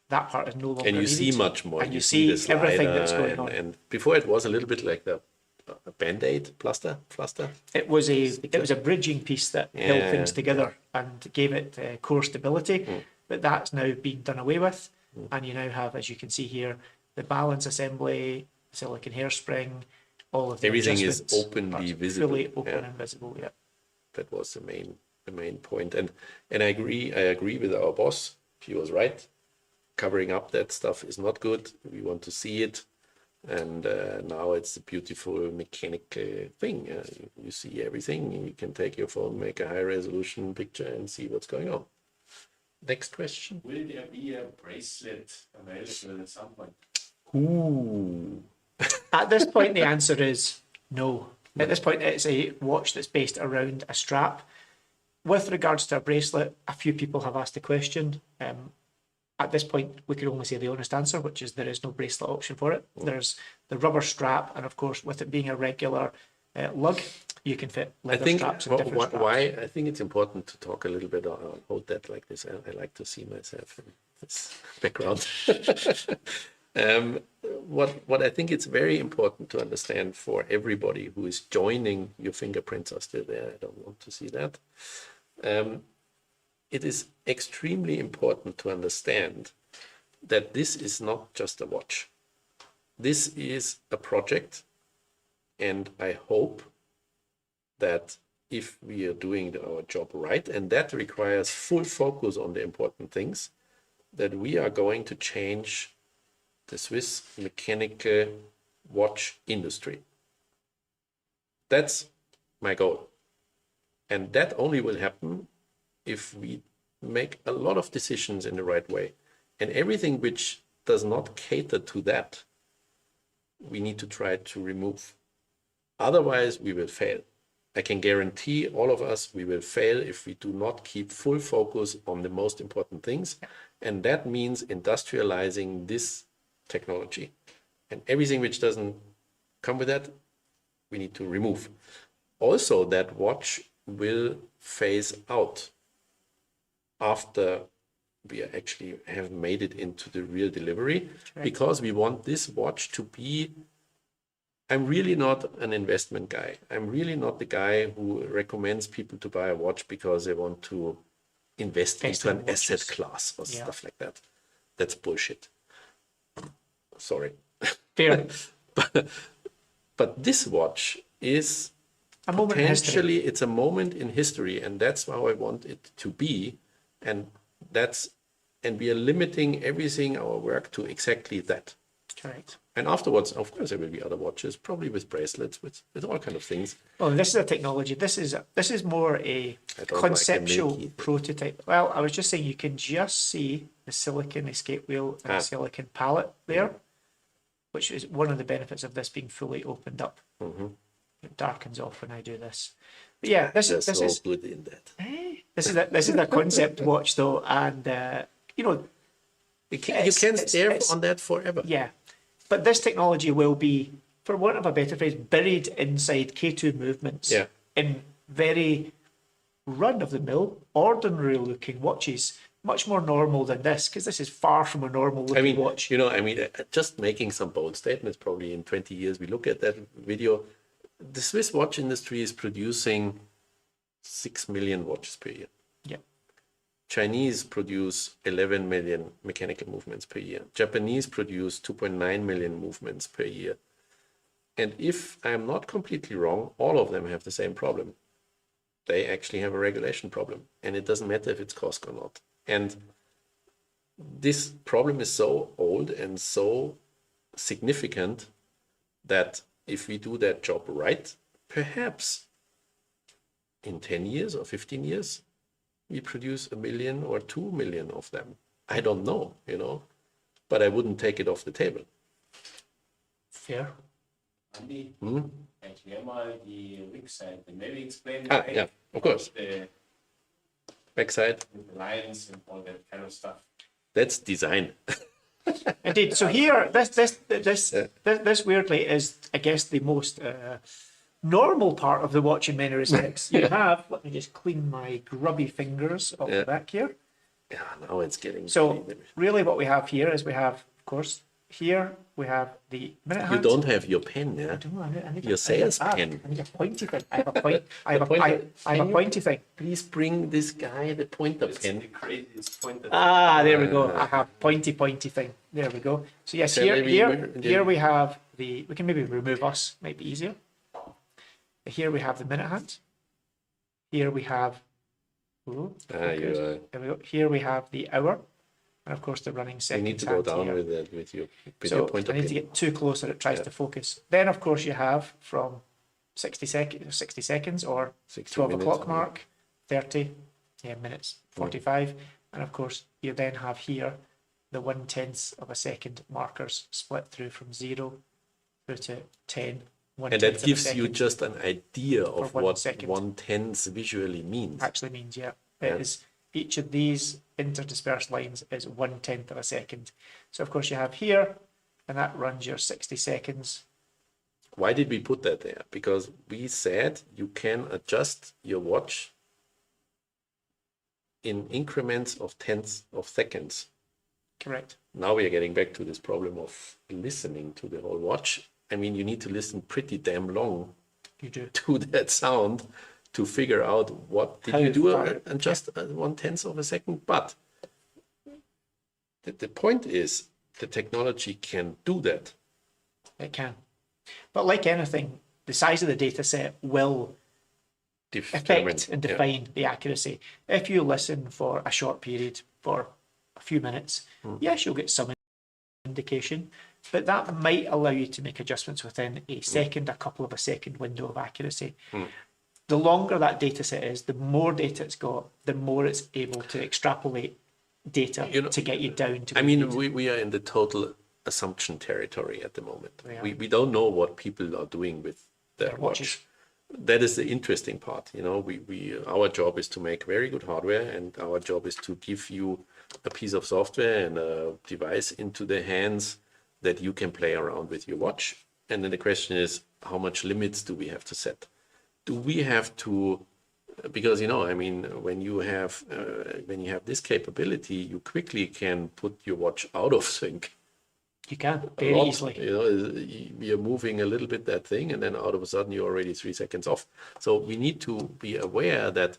that part is no longer And you needed. see much more. And you see the everything that's slider going on. And before it was a little bit like the Band-Aid plaster. It was a bridging piece that held things together and gave it core stability, but that's now been done away with, and you now have, as you can see here, the balance assembly, silicon hairspring, all of the Everything is adjustments openly are visible. fully open Yeah. and visible. Yeah, That was the main point. And I agree with our boss. He was right. Covering up that stuff is not good. We want to see it. And now it's a beautiful mechanical thing. You see everything. You can take your phone, make a high resolution picture and see what's going on. Next question. Will there be a bracelet available at some point? Ooh. at this point the answer is no. At this point, it's a watch that's based around a strap. With regards to a bracelet, a few people have asked the question. At this point, we could only say the honest answer, which is there is no bracelet option for it. There's the rubber strap, and of course, with it being a regular lug, you can fit I leather think straps and different straps. why I think it's important to talk a little bit on hold that like this. I like to see myself in this background. What I think it's very important to understand for everybody who is joining, your fingerprints are still there. I don't want to see that. It is extremely important to understand that this is not just a watch. This is a project, and I hope that if we are doing our job right, and that requires full focus on the important things, that we are going to change the Swiss mechanical watch industry. That's my goal. And that only will happen if we make a lot of decisions in the right way. And everything which does not cater to that, we need to try to remove. Otherwise, we will fail. I can guarantee all of us, we will fail if we do not keep full focus on the most important things. And that means industrializing this technology. And everything which doesn't come with that, we need to remove. Also, that watch will phase out after we actually have made it into the real delivery, because we want this watch to be, I'm really not an investment guy. I'm really not the guy who recommends people to buy a watch because they want to invest into an asset class or stuff like that. That's bullshit. Sorry. Fair. But this watch is A moment in history. potentially, it's a moment in history, and that's how I want it to be. And we are limiting everything, our work, to exactly that. Correct. And afterwards, of course, there will be other watches, probably with bracelets, with all kind of things. Well, this is a technology. This is more a I don't conceptual like the milky thing. prototype. Well, I was just saying you can just see the silicon escape wheel and the silicon palette there, which is one of the benefits of this being fully opened up. It darkens off when I do this. But yeah, this They're is so good in that. this is a concept watch though, and you know, You can it's- stare it's- on that forever. yeah. But this technology will be, for want of a better phrase, buried inside K2 movements in very run-of-the-mill, ordinary-looking watches, much more normal than this, because this is far from a normal-looking watch. Just making some bold statements, probably in 20 years, we look at that video. The Swiss watch industry is producing 6 million watches per year. Yeah. Chinese produce 11 million mechanical movements per year. Japanese produce 2.9 million movements per year. And if I'm not completely wrong, all of them have the same problem. They actually have a regulation problem, and it doesn't matter if it's COSC or not. And this problem is so old and so significant that if we do that job right, perhaps in 10 years or 15 years, we produce 1 million or 2 million of them. I don't know, you know, but I wouldn't take it off the table. Fair. Andi, Hmm? erklär mal die Rig-Side. Maybe explain Yeah, of course. the Backside, lines and all that kind of stuff. that's design. Indeed. So here, this weirdly is, I guess, the most normal part of the watch in many respects. You have, let me just clean my grubby fingers off the back here. Yeah, now it's getting... So really what we have here is we have, of course, here we have the minute You hand. don't have your pen, yeah? I need Your sales I pen. need a pointy thing. I have a point. I have Can a you- pointy thing. Please bring this guy the pointer It's pen. the craziest point that Ah, there we go. I have pointy thing. There we go. So yes, Okay, maybe here we have the. We can maybe remove us. Might be easier. Here we have the minute hand. Here we have. Ooh, focus. There we go. Here we have the hour, and of course the running You seconds. need to go hand down here. with that, with your So pointer I need pen. to get too close that it tries to focus. Then of course you have from 60 seconds or 60 12 minutes. o'clock mark, 30 minutes, 45. And of course you then have here the 1/10 of a second markers split through from 0 through to 10. And that gives you just an idea of For 1 what second. 1/10 visually means. Actually means, yeah. Yeah. It is each of these interdispersed lines is 1/10 of a second. So of course you have here, and that runs your 60 seconds. Why did we put that there? Because we said you can adjust your watch in increments of tenths of seconds. Correct. Now we are getting back to this problem of listening to the whole watch. I mean, you need to listen pretty damn long You do. to that sound to figure out what did How you do far- and just 1/10 of a second. But the point is the technology can do that. It can. But like anything, the size of the data set will affect and Yeah. define the accuracy. If you listen for a short period, for a few minutes, yes, you'll get some indication, but that might allow you to make adjustments within a second, a couple of a second window of accuracy. The longer that data set is, the more data it's got, the more it's able to extrapolate data You know, to get you down to. I where you mean, need we are in the total assumption territory at the moment. We are. We don't know what people are doing with their Their watches. watch. That is the interesting part. You know, our job is to make very good hardware, and our job is to give you a piece of software and a device into the hands that you can play around with your watch. And then the question is, how much limits do we have to set? Do we have to, because, you know, I mean, when you have this capability, you quickly can put your watch out of sync. You can A very lot. easily. You know, you're moving a little bit that thing, and then all of a sudden you're already 3 seconds off. So we need to be aware that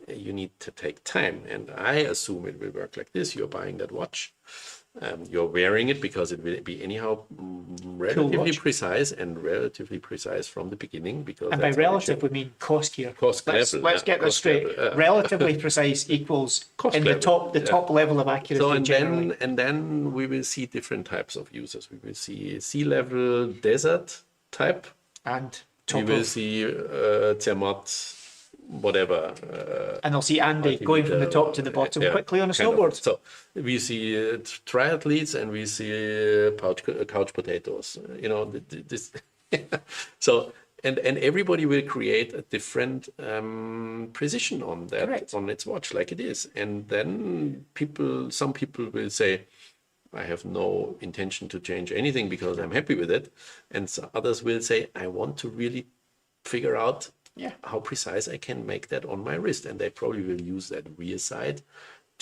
you need to take time. And I assume it will work like this. You're buying that watch. You're wearing it because it will be anyhow relatively watch. precise and relatively precise from the beginning. Because And by that's how it relative, should- we mean cost here. Cost let's level, let's yeah, get this cost straight. level, yeah. Relatively precise equals Cost in level, the yeah. top level of accuracy. So generally. and then we will see different types of users. We will see sea level desert type. and We top will of, see Zermatt, whatever. and they'll see Andy going from the top to the bottom yeah, quickly on a kind of. snowboard. So we see triathletes and we see couch potatoes. You know, this. So and everybody will create a different precision on that Correct. on its watch, like it is. And then some people will say, I have no intention to change anything because I'm happy with it. And others will say, I want to really figure out Yeah. how precise I can make that on my wrist. And they probably will use that rear side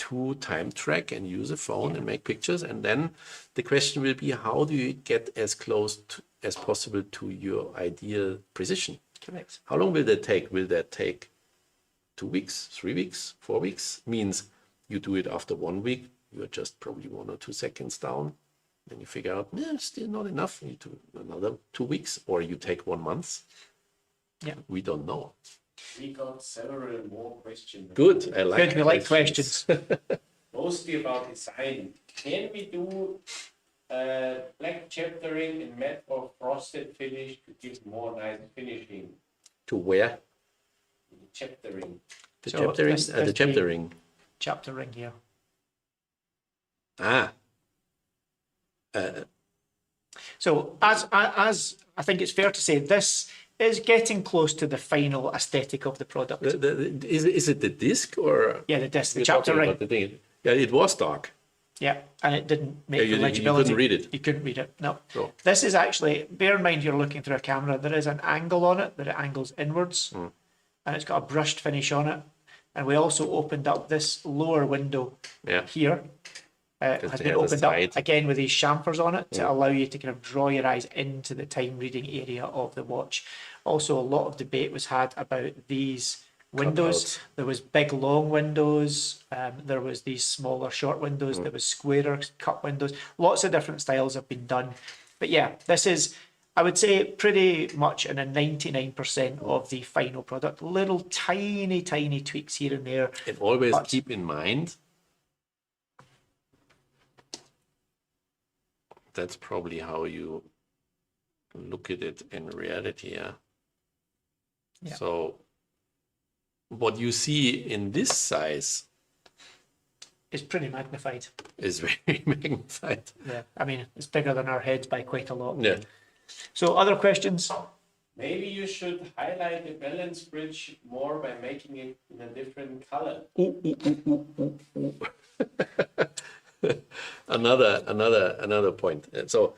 to time track and use a phone and make pictures. And then the question will be, how do you get as close as possible to your ideal precision? Correct. How long will that take? Will that take 2 weeks, 3 weeks, 4 weeks? Means you do it after 1 week, you're just probably 1 or 2 seconds down. Then you figure out, still not enough. You need to another 2 weeks, or you take 1 month. Yeah. We don't know. We got several more questions. Good. I like Good, we like questions. Mostly about design. Can we do black chaptering in matte or frosted finish to give more nice finishing? To where? Chaptering. The So chaptering? this- The this chaptering. Chapter ring here. Ah. So as I think it's fair to say, this is getting close to the final aesthetic of the product. Is it the disc or? Yeah, the disc, the You're chapter talking ring. about the thing. Yeah, it was dark. Yeah, and it didn't make Yeah, the you legibility. couldn't read it. You couldn't read it. No. No. This is actually, bear in mind you're looking through a camera. There is an angle on it that it angles inwards, and it's got a brushed finish on it. And we also opened up this lower window Yeah. here. Has it been has a opened up side. again with these chamfers on it to allow you to kind of draw your eyes into the time reading area of the watch. Also, a lot of debate was had about these windows. Cutouts. There was big long windows. There was these smaller short windows. There was squarer cut windows. Lots of different styles have been done. But yeah, this is, I would say, pretty much in a 99% of the final product. Little tiny tweaks here and there. And always But- keep in mind, that's probably how you look at it in reality. Yeah. Yeah. So what you see in this size It's pretty magnified. is very magnified. Yeah, I mean, it's bigger than our heads by quite a lot. Yeah. So other questions? Maybe you should highlight the balance bridge more by making it in a different color. Another point. So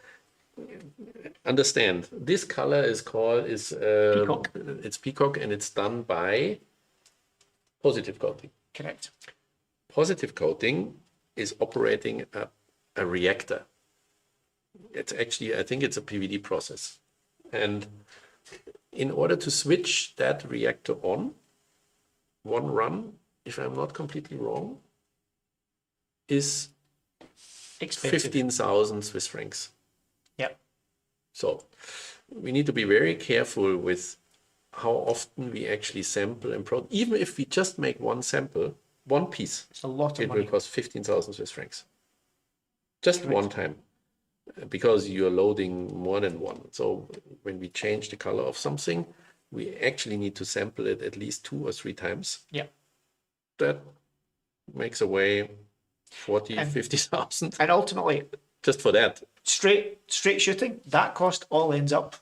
understand, this color is called Peacock. It's peacock, and it's done by positive coating. Correct. Positive coating is operating a reactor. It's actually, I think it's a PVD process. And in order to switch that reactor on, one run, if I'm not completely wrong, is Expensive. 15,000 Swiss francs. Yep. So we need to be very careful with how often we actually sample and even if we just make one sample, one piece, It's a lot of it will money. cost 15,000 Swiss francs. Just one time, because you're loading more than one. So when we change the color of something, we actually need to sample it at least 2 or 3 times. Yeah. That makes away 40, And- 50,000 And ultimately, just for that. straight shooting, that cost all ends up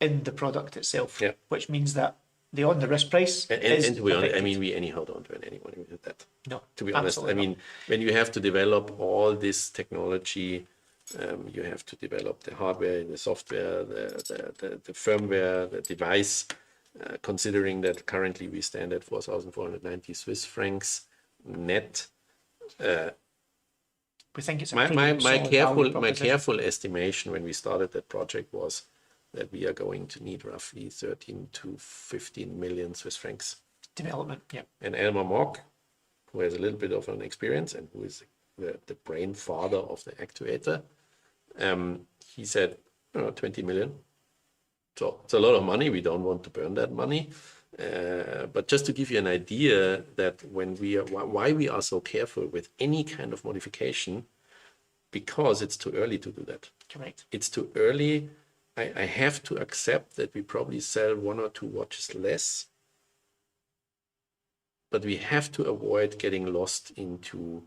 in the product itself. Yeah. Which means that the on the wrist price is And to be honest, I affected. mean, we anyhow don't earn any money with that. No, To be honest, I absolutely mean, when you have to develop all this technology, you have to develop the hardware, the software, the firmware, the device. Considering that currently we stand at 4,490 Swiss francs net. we think it's a My pretty solid value proposition. careful estimation when we started that project was that we are going to need roughly 13 to 15 million Swiss francs. Development, yeah. And Elmar Mock, who has a little bit of an experience and who is the brain father of the actuator, he said 20 million. So it's a lot of money. We don't want to burn that money. But just to give you an idea that why we are so careful with any kind of modification, because it's too early to do that. Correct. It's too early. I have to accept that we probably sell 1 or 2 watches less, but we have to avoid getting lost into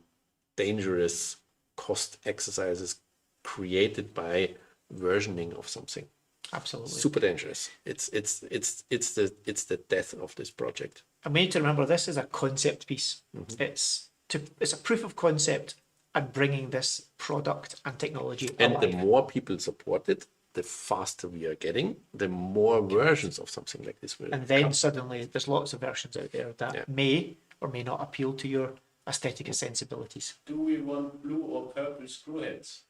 dangerous cost exercises created by versioning of something. Absolutely. Super dangerous. It's the death of this project. And we need to remember this is a concept piece. Mm-hmm. It's a proof of concept and bringing this product and technology And alive. the more people support it, the faster we are getting, the more versions of something like this will And then come. suddenly there's lots of versions out there that Yeah. may or may not appeal to your aesthetic and sensibilities. Do we want blue or purple screw heads?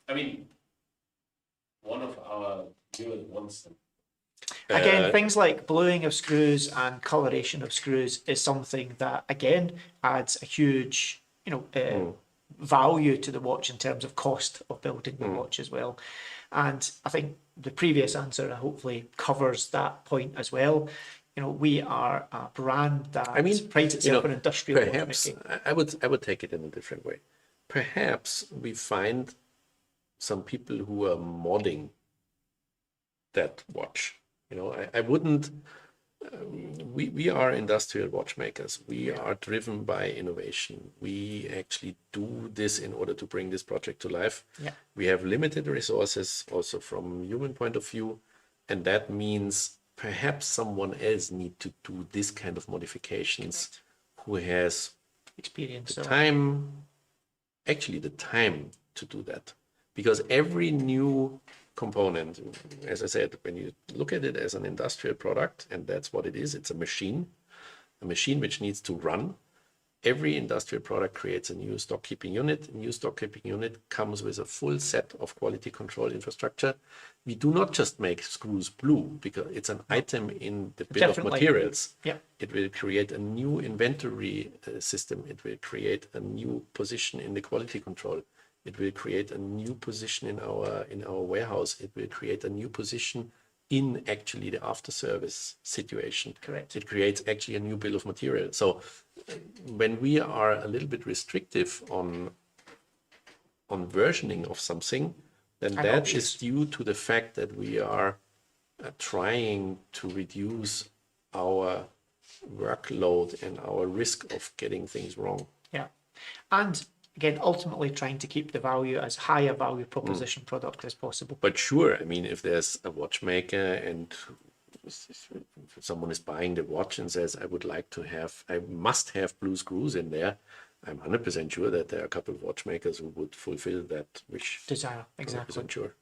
I mean, one of our viewers wants them. Again, things like bluing of screws and coloration of screws is something that, again, adds a huge, value to the watch in terms of cost of building the watch as well. And I think the previous answer hopefully covers that point as well. You know, we are a brand that prides itself on industrial perhaps watchmaking. I would take it in a different way. Perhaps we find some people who are modding that watch. You know, I wouldn't. We are industrial watchmakers. We are driven by innovation. We actually do this in order to bring this project to life. Yeah. We have limited resources also from human point of view, and that means perhaps someone else need to do this kind of modifications who has Experience. the time to do that. Because every new component, as I said, when you look at it as an industrial product, and that's what it is, it's a machine which needs to run. Every industrial product creates a new stock keeping unit. A new stock keeping unit comes with a full set of quality control infrastructure. We do not just make screws blue because it's an item in the bill of materials. Yeah. It will create a new inventory system. It will create a new position in the quality control. It will create a new position in our warehouse. It will create a new position in actually the after service situation. Correct. It creates actually a new bill of material. So when we are a little bit restrictive on versioning of something, then that is due to the fact that we are trying to reduce our workload and our risk of getting things wrong. Yeah. And again, ultimately trying to keep the value as high a value proposition product as possible. But sure, I mean, if there's a watchmaker and someone is buying the watch and says, I must have blue screws in there, I'm 100% sure that there are a couple of watchmakers who would fulfill that wish. Desire, exactly. 100% sure.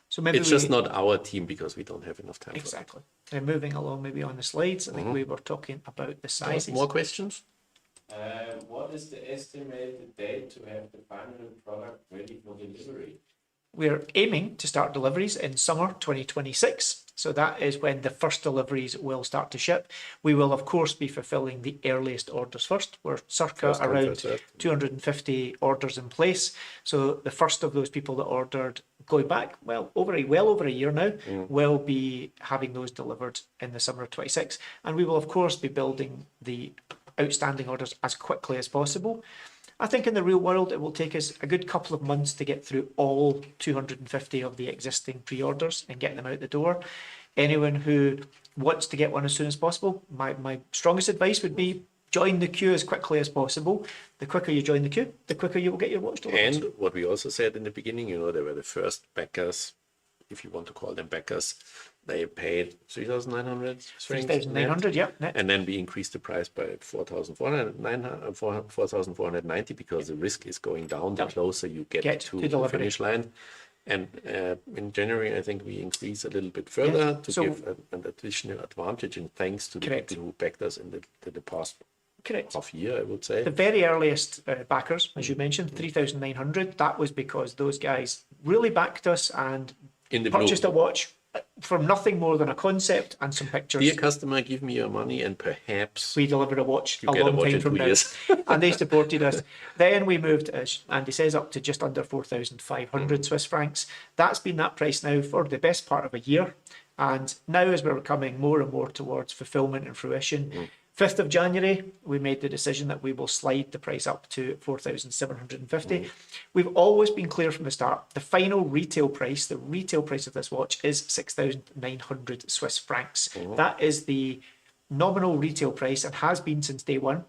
So maybe it's just not our team because we don't have enough time. Exactly. And moving along maybe on the slides, I think we were talking about the sizes. More questions? What is the estimated date to have the final product ready for delivery? We're aiming to start deliveries in summer 2026. So that is when the first deliveries will start to ship. We will, of course, be fulfilling the earliest orders first. We're circa around 250 orders in place. So the first of those people that ordered, going back, well over a year now, will be having those delivered in the summer of 26. And we will, of course, be building the outstanding orders as quickly as possible. I think in the real world, it will take us a good couple of months to get through all 250 of the existing pre-orders and get them out the door. Anyone who wants to get one as soon as possible, my strongest advice would be join the queue as quickly as possible. The quicker you join the queue, the quicker you will get your watch delivered. And what we also said in the beginning, you know, they were the first backers, if you want to call them backers. They paid 3,900 francs. 3,900, yeah. Net. And then we increased the price by 4,490 because the risk is going down the closer you get to the finish line. And in January, I think we increase a little bit further to give an additional advantage. And thanks to the people who backed us in the past half year, I would say. The very earliest backers, as you mentioned, 3,900, that was because those guys really backed us and purchased a watch from nothing more than a concept and some pictures. Dear customer, give me your money and perhaps we deliver a watch a long time from now. And they supported us. Then we moved, as Andy says, up to just under 4,500 Swiss francs. That's been that price now for the best part of a year. And now as we're coming more and more towards fulfillment and fruition, 5th of January, we made the decision that we will slide the price up to 4,750. We've always been clear from the start, the final retail price, the retail price of this watch is 6,900 Swiss francs. That is the nominal retail price and has been since day one.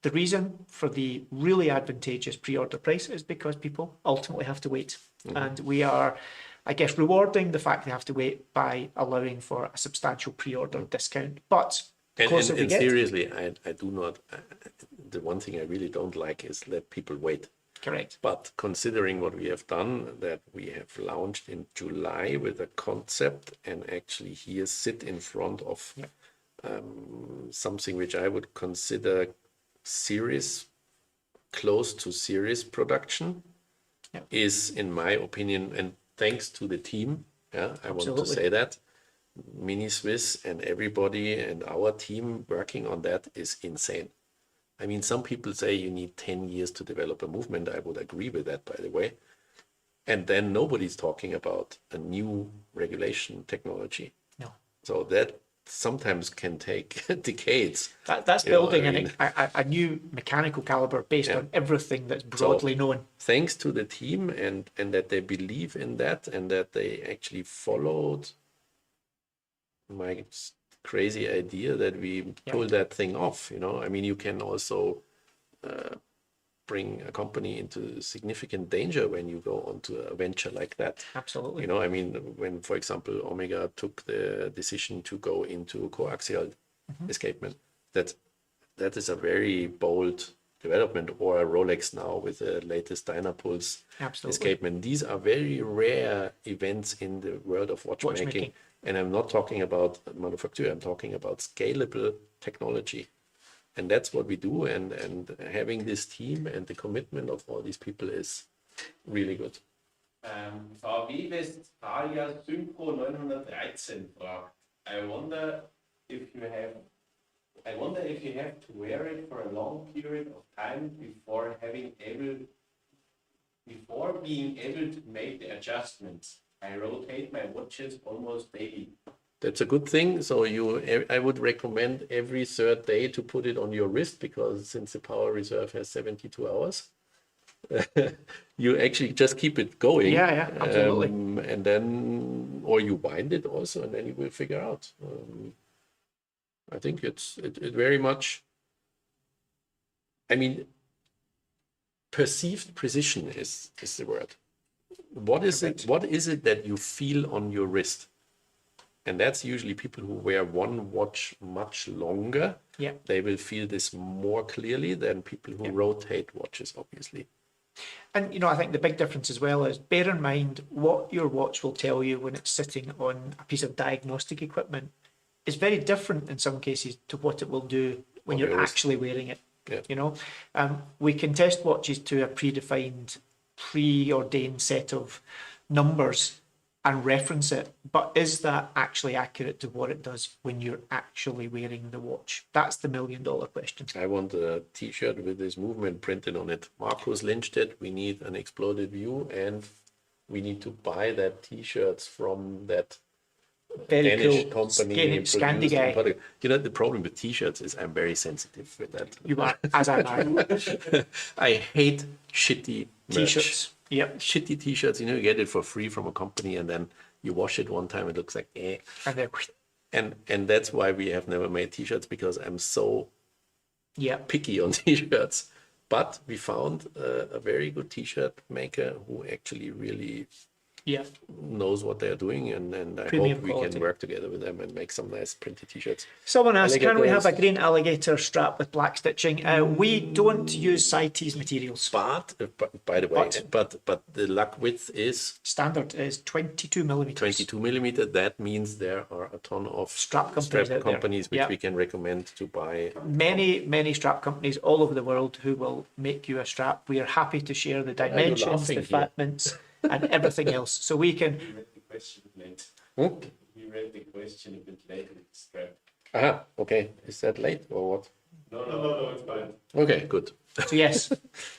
The reason for the really advantageous pre-order price is because people ultimately have to wait. And we are, I guess, rewarding the fact they have to wait by allowing for a substantial pre-order discount. But And seriously, I do not, the one thing I really don't like is let people wait. Correct. But considering what we have done, that we have launched in July with a concept and actually here sit in front of something which I would consider series, close to series production, is in my opinion, and thanks to the team, I want to say that, Mini Swiss and everybody and our team working on that is insane. I mean, some people say you need 10 years to develop a movement. I would agree with that, by the way. And then nobody's talking about a new regulation technology. No. So that sometimes can take decades. That's You know, building I mean, a new mechanical caliber based Yeah. on everything that's broadly known. thanks to the team and that they believe in that and that they actually followed my crazy idea that we pull that thing off. You know, I mean, you can also bring a company into significant danger when you go onto a venture like that. Absolutely. You know, I mean, when, for example, Omega took the decision to go into coaxial escapement, that is a very bold development, or a Rolex now with the latest Dynapulse Absolutely. escapement. These are very rare events in the world of watchmaking. Watchmaking. And I'm not talking about manufacture, I'm talking about scalable technology. And that's what we do. And having this team and the commitment of all these people is really good. VW Westfalia Synchro 913 fragt, I wonder if you have to wear it for a long period of time before being able to make the adjustments. I rotate my watches almost daily. That's a good thing. So I would recommend every third day to put it on your wrist, because since the power reserve has 72 hours, you actually just keep it going. Yeah, absolutely. And then, or you wind it also, and then you will figure out. I think it very much, I mean, perceived precision is the word. What is it that you feel on your wrist? And that's usually people who wear one watch much longer. Yeah. They will feel this more clearly than people who rotate watches, obviously. And, you know, I think the big difference as well is bear in mind what your watch will tell you when it's sitting on a piece of diagnostic equipment is very different in some cases to what it will do when you're actually wearing it. Yeah. You know, we can test watches to a predefined, preordained set of numbers and reference it, but is that actually accurate to what it does when you're actually wearing the watch? That's the $1 million question. I want a t-shirt with this movement printed on it. Marcus lynched it. We need an exploded view, and we need to buy that t-shirts from that Very Danish cool. company. Scandi guy. But, you know, the problem with t-shirts is I'm very sensitive with that. You are, as am I. I hate shitty merch. T-shirts. Yep. Shitty t-shirts, you know, you get it for free from a company, and then you wash it one time, it looks like eh. And then, And that's why we have never made t-shirts, because I'm so yeah. picky on t-shirts. But we found a very good t-shirt maker who actually really Yeah. knows what they're doing, and I Premium hope we quality. can work together with them and make some nice printed t-shirts. Someone asked, can we have a Alligators. green alligator strap with black stitching? We don't use CITES materials. But by the way, But- but the lug width is Standard is 22 millimeters. 22 millimeter. That means there are a ton of Strap companies out there. companies which Yeah. we can recommend to buy. Many strap companies all over the world who will make you a strap. We are happy to share the dimensions, laughing the here? fatments, and everything else. So we can. We read the question late. Hmm? We read the question a bit late with the strap. Aha, okay. Is that late or what? No, it's fine. Okay, good. So yes,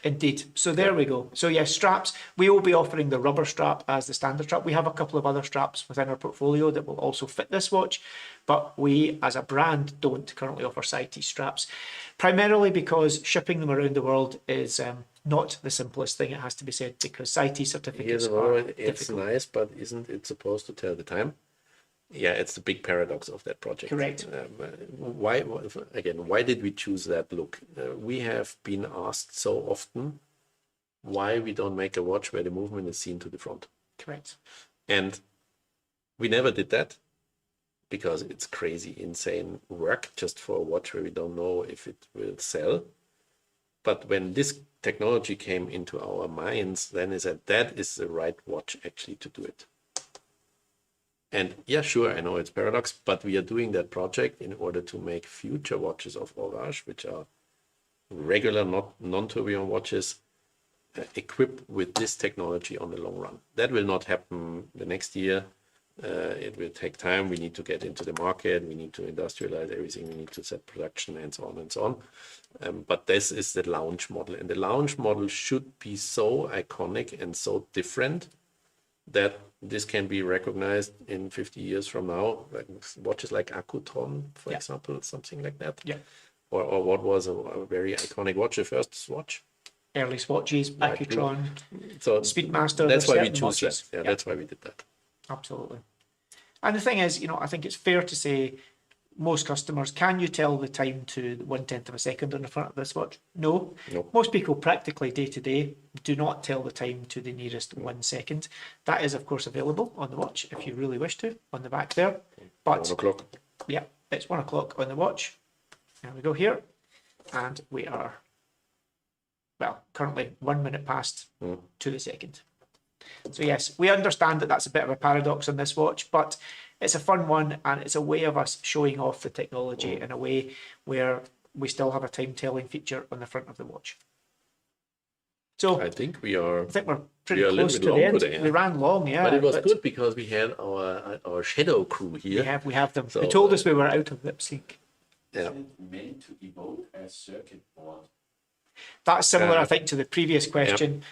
indeed. So there we go. So yes, straps. We will be offering the rubber strap as the standard strap. We have a couple of other straps within our portfolio that will also fit this watch, but we as a brand don't currently offer CITES straps, primarily because shipping them around the world is not the simplest thing, it has to be said, because CITES certificates Here's are another, it's difficult. nice, but isn't it supposed to tell the time? Yeah, it's the big paradox of that project. Correct. Why did we choose that look? We have been asked so often why we don't make a watch where the movement is seen to the front. Correct. And we never did that because it's crazy, insane work just for a watch where we don't know if it will sell. But when this technology came into our minds, then is that is the right watch actually to do it. And yeah, sure, I know it's paradox, but we are doing that project in order to make future watches of HORAGE, which are regular, not non-tourbillon watches, equipped with this technology on the long run. That will not happen the next year, It will take time. We need to get into the market. We need to industrialize everything. We need to set production and so on and so on. But this is the launch model. And the launch model should be so iconic and so different that this can be recognized in 50 years from now. Like watches like Accutron, for example, something like that. Yeah. Or what was a very iconic watch, the first Swatch. Early Swatches, Accutron, So Speedmaster. that's why we certain choose watches. that. Yeah, that's why we did that. Absolutely. And the thing is, you know, I think it's fair to say most customers, can you tell the time to 1/10 of a second on the front of this watch? No. Nope. Most people practically day to day do not tell the time to the nearest 1 second. That is, of course, available on the watch if you really wish to, on the back there. But 1 o'clock. yeah, it's 1 o'clock on the watch. There we go here. And we are, well, currently 1 minute past to the second. So yes, we understand that that's a bit of a paradox on this watch, but it's a fun one and it's a way of us showing off the technology in a way where we still have a time telling feature on the front of the watch. So I think we are. I think we're pretty We are a little close bit to long the end. today, yeah. We ran long, yeah. But it was good because we had our shadow crew here. We have them. So, they told us we were out of lip sync. Yeah. Is it meant to evoke a circuit board? That's similar, I think, to the previous question.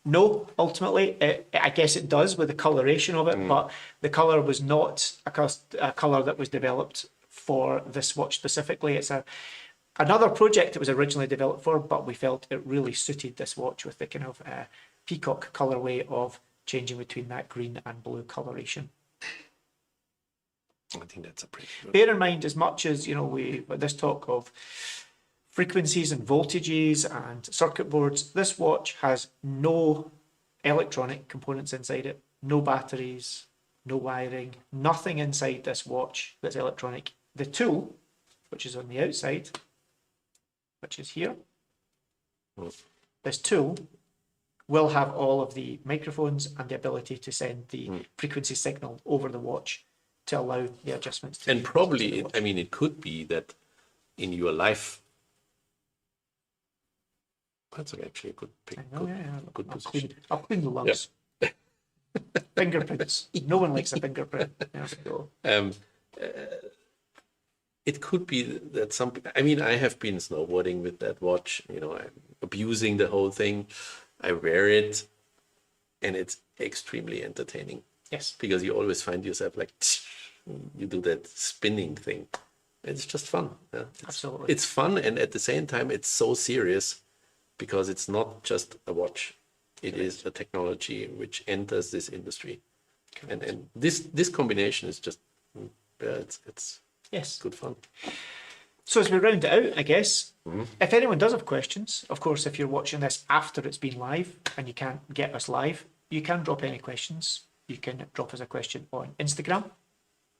No, ultimately, I guess it does with the coloration of it, but the color was not a color that was developed for this watch specifically. It's another project it was originally developed for, but we felt it really suited this watch with the kind of peacock colorway of changing between that green and blue coloration. I think that's a pretty good. Bear in mind, as much as, you know, with this talk of frequencies and voltages and circuit boards, this watch has no electronic components inside it, no batteries, no wiring, nothing inside this watch that's electronic. The tool, which is on the outside, which is here, this tool will have all of the microphones and the ability to send the frequency signal over the watch to allow the adjustments to And be probably, to the watch. I mean, it could be that in your life, that's actually a good pick. I know, yeah. Good I'll position. I'll clean the lungs. Fingerprints. No one likes a fingerprint. There we go. It could be that some. I mean, I have been snowboarding with that watch. You know, I'm abusing the whole thing. I wear it, and it's extremely entertaining Yes. because you always find yourself like you do that spinning thing. It's just fun. Yeah? Absolutely. It's fun, and at the same time, it's so serious because it's not just a watch. It is a technology which enters this industry, and this combination is just it's Yes. good fun. So as we round it out, I guess, if anyone does have questions, of course, if you're watching this after it's been live and you can't get us live, you can drop any questions. You can drop us a question on Instagram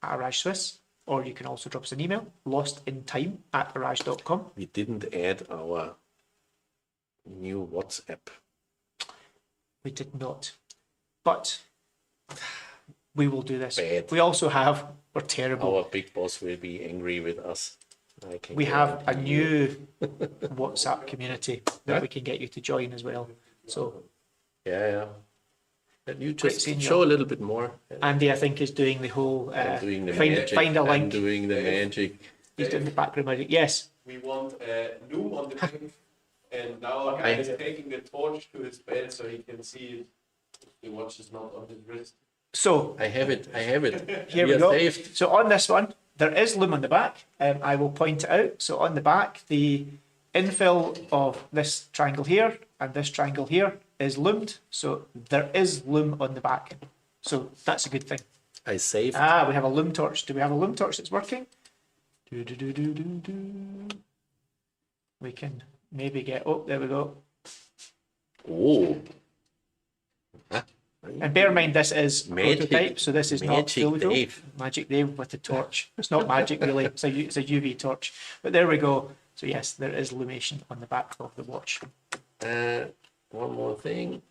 at HORAGE Swiss, or you can also drop us an email, lostintime@horage.com. We didn't add our new WhatsApp. We did not, but we will do this. Bad. We also have, we're terrible. Our big boss will be angry with us. I can We have a guarantee you. new WhatsApp community that we can get you to join as well. So Yeah. And you Great just seeing you. show a little bit more. Andy, I think, is doing the whole I'm doing the find magic. a I'm link. doing the magic. He's doing the background magic. Yes. We want Loom on the back, and now a guy is taking the torch to his bed so he can see it. The watch is not on his wrist. So I have it. here we are go. saved. So on this one, there is loom on the back. I will point it out. So on the back, the infill of this triangle here and this triangle here is loomed. So there is loom on the back. So that's a good thing. I saved. Ah, we have a loom torch. Do we have a loom torch that's working? We can maybe get, oh, there we go. Oh. And bear in mind, this is Magic- prototype, so this is not Magic fully built. Dave. Magic Dave with the torch. It's not magic really, it's a UV torch. But there we go. So yes, there is illumination on the back of the watch. One more thing.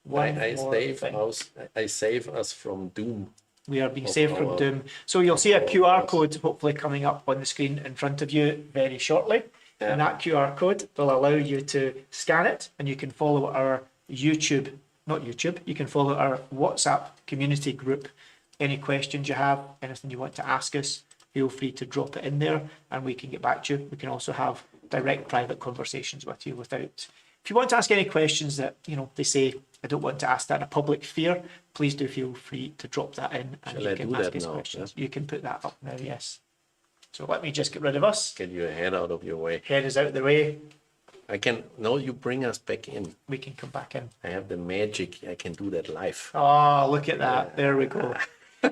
One I more save thing. us. I save us from doom. We are being of saved from our- doom. So you'll see a our QR watch. code hopefully coming up on the screen in front of you very shortly. Yeah. And that QR code will allow you to scan it and you can follow our you can follow our WhatsApp community group any questions you have, anything you want to ask us, feel free to drop it in there and we can get back to you. We can also have direct private conversations with you without. If you want to ask any questions that, you know, they say, I don't want to ask that in a public sphere, please do feel free to drop that in and Shall I you can do ask that us now? questions. You can put that up now, yes. So let me just get rid of us. Get your head out of your way. Head is out of the way. I can, no, you bring us back in. We can come back in. I have the magic. I can do that live. Oh, look at that. There we go.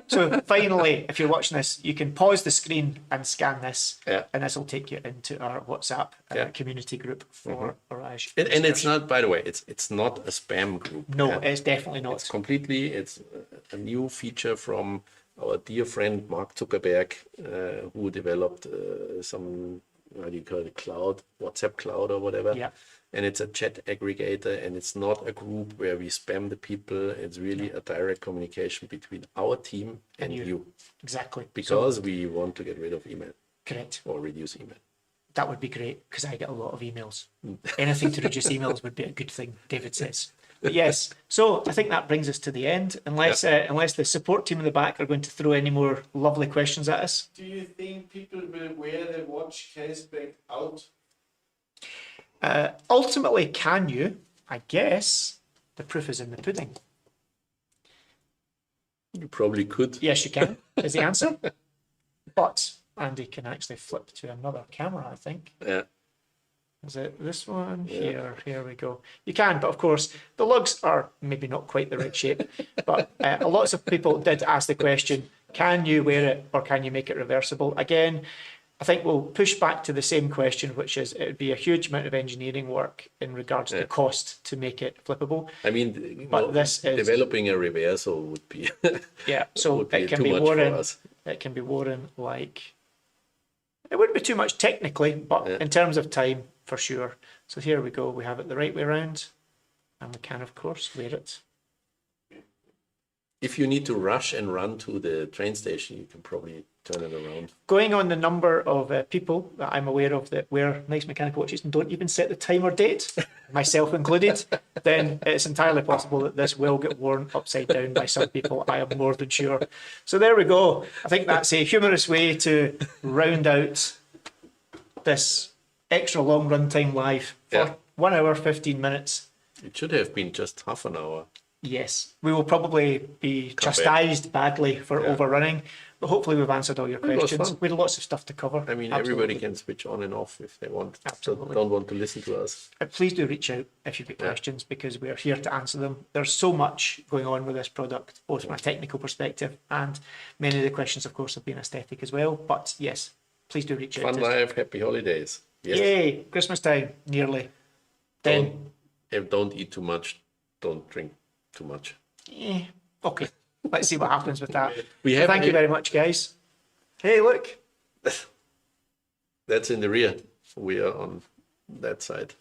So finally, if you're watching this, you can pause the screen and scan this, Yeah. and this will take you into our WhatsApp Yeah. community group for HORAGE. And it's not, by the way, it's not a spam group. No, Yeah. it's definitely not. It's completely, it's a new feature from our dear friend Mark Zuckerberg, who developed some, how do you call it, cloud, WhatsApp cloud or whatever. Yeah. And it's a chat aggregator, and it's not a group where we spam the people. It's really a direct communication between our team and you. Exactly. Because we want to get rid of email Correct. or reduce email. That would be great because I get a lot of emails. Anything to reduce emails would be a good thing, David says. But yes, so I think that brings us to the end. Unless unless the support team in the back are going to throw any more lovely questions at us. Do you think people will wear the watch case back out? Ultimately, can you? I guess the proof is in the pudding. You probably could. Yes, you can, is the answer. But Andy can actually flip to another camera, I think. Yeah. Is it this one? Here we go. You can, but of course, the lugs are maybe not quite the right shape. But lots of people did ask the question, can you wear it or can you make it reversible? Again, I think we'll push back to the same question, which is it would be a huge amount of engineering work in regards to cost to make it flippable. I mean, But this is- developing a reversal would be Yeah, so would be it can too be much worn. for us. It can be worn like. It wouldn't be too much technically, but Yeah. in terms of time, for sure. So here we go. We have it the right way around, and we can, of course, wear it. If you need to rush and run to the train station, you can probably turn it around. Going on the number of people that I'm aware of that wear nice mechanical watches and don't even set the time or date, myself included, then it's entirely possible that this will get worn upside down by some people. I am more than sure. So there we go. I think that's a humorous way to round out this extra long runtime live for Yeah. 1 hour, 15 minutes. It should have been just half an hour. Yes, we will probably be Come back. chastised badly for Yeah. overrunning, but hopefully we've answered all your It was questions. fun. We had lots of stuff to cover. I mean, Absolutely. everybody can switch on and off if they want. Absolutely. Don't want to listen to us. Please do reach out if you've got questions because we are here to answer them. There's so much going on with this product, both from a technical perspective and many of the questions, of course, have been aesthetic as well. But yes, please do reach out. Fun to us. life, happy holidays. Yes. Yay, Christmas time, nearly. Then, Don't eat too much. Don't drink too much. okay, let's see what happens with that. We have Thank you very much, guys. Hey, look. That's in the rear. We are on that side.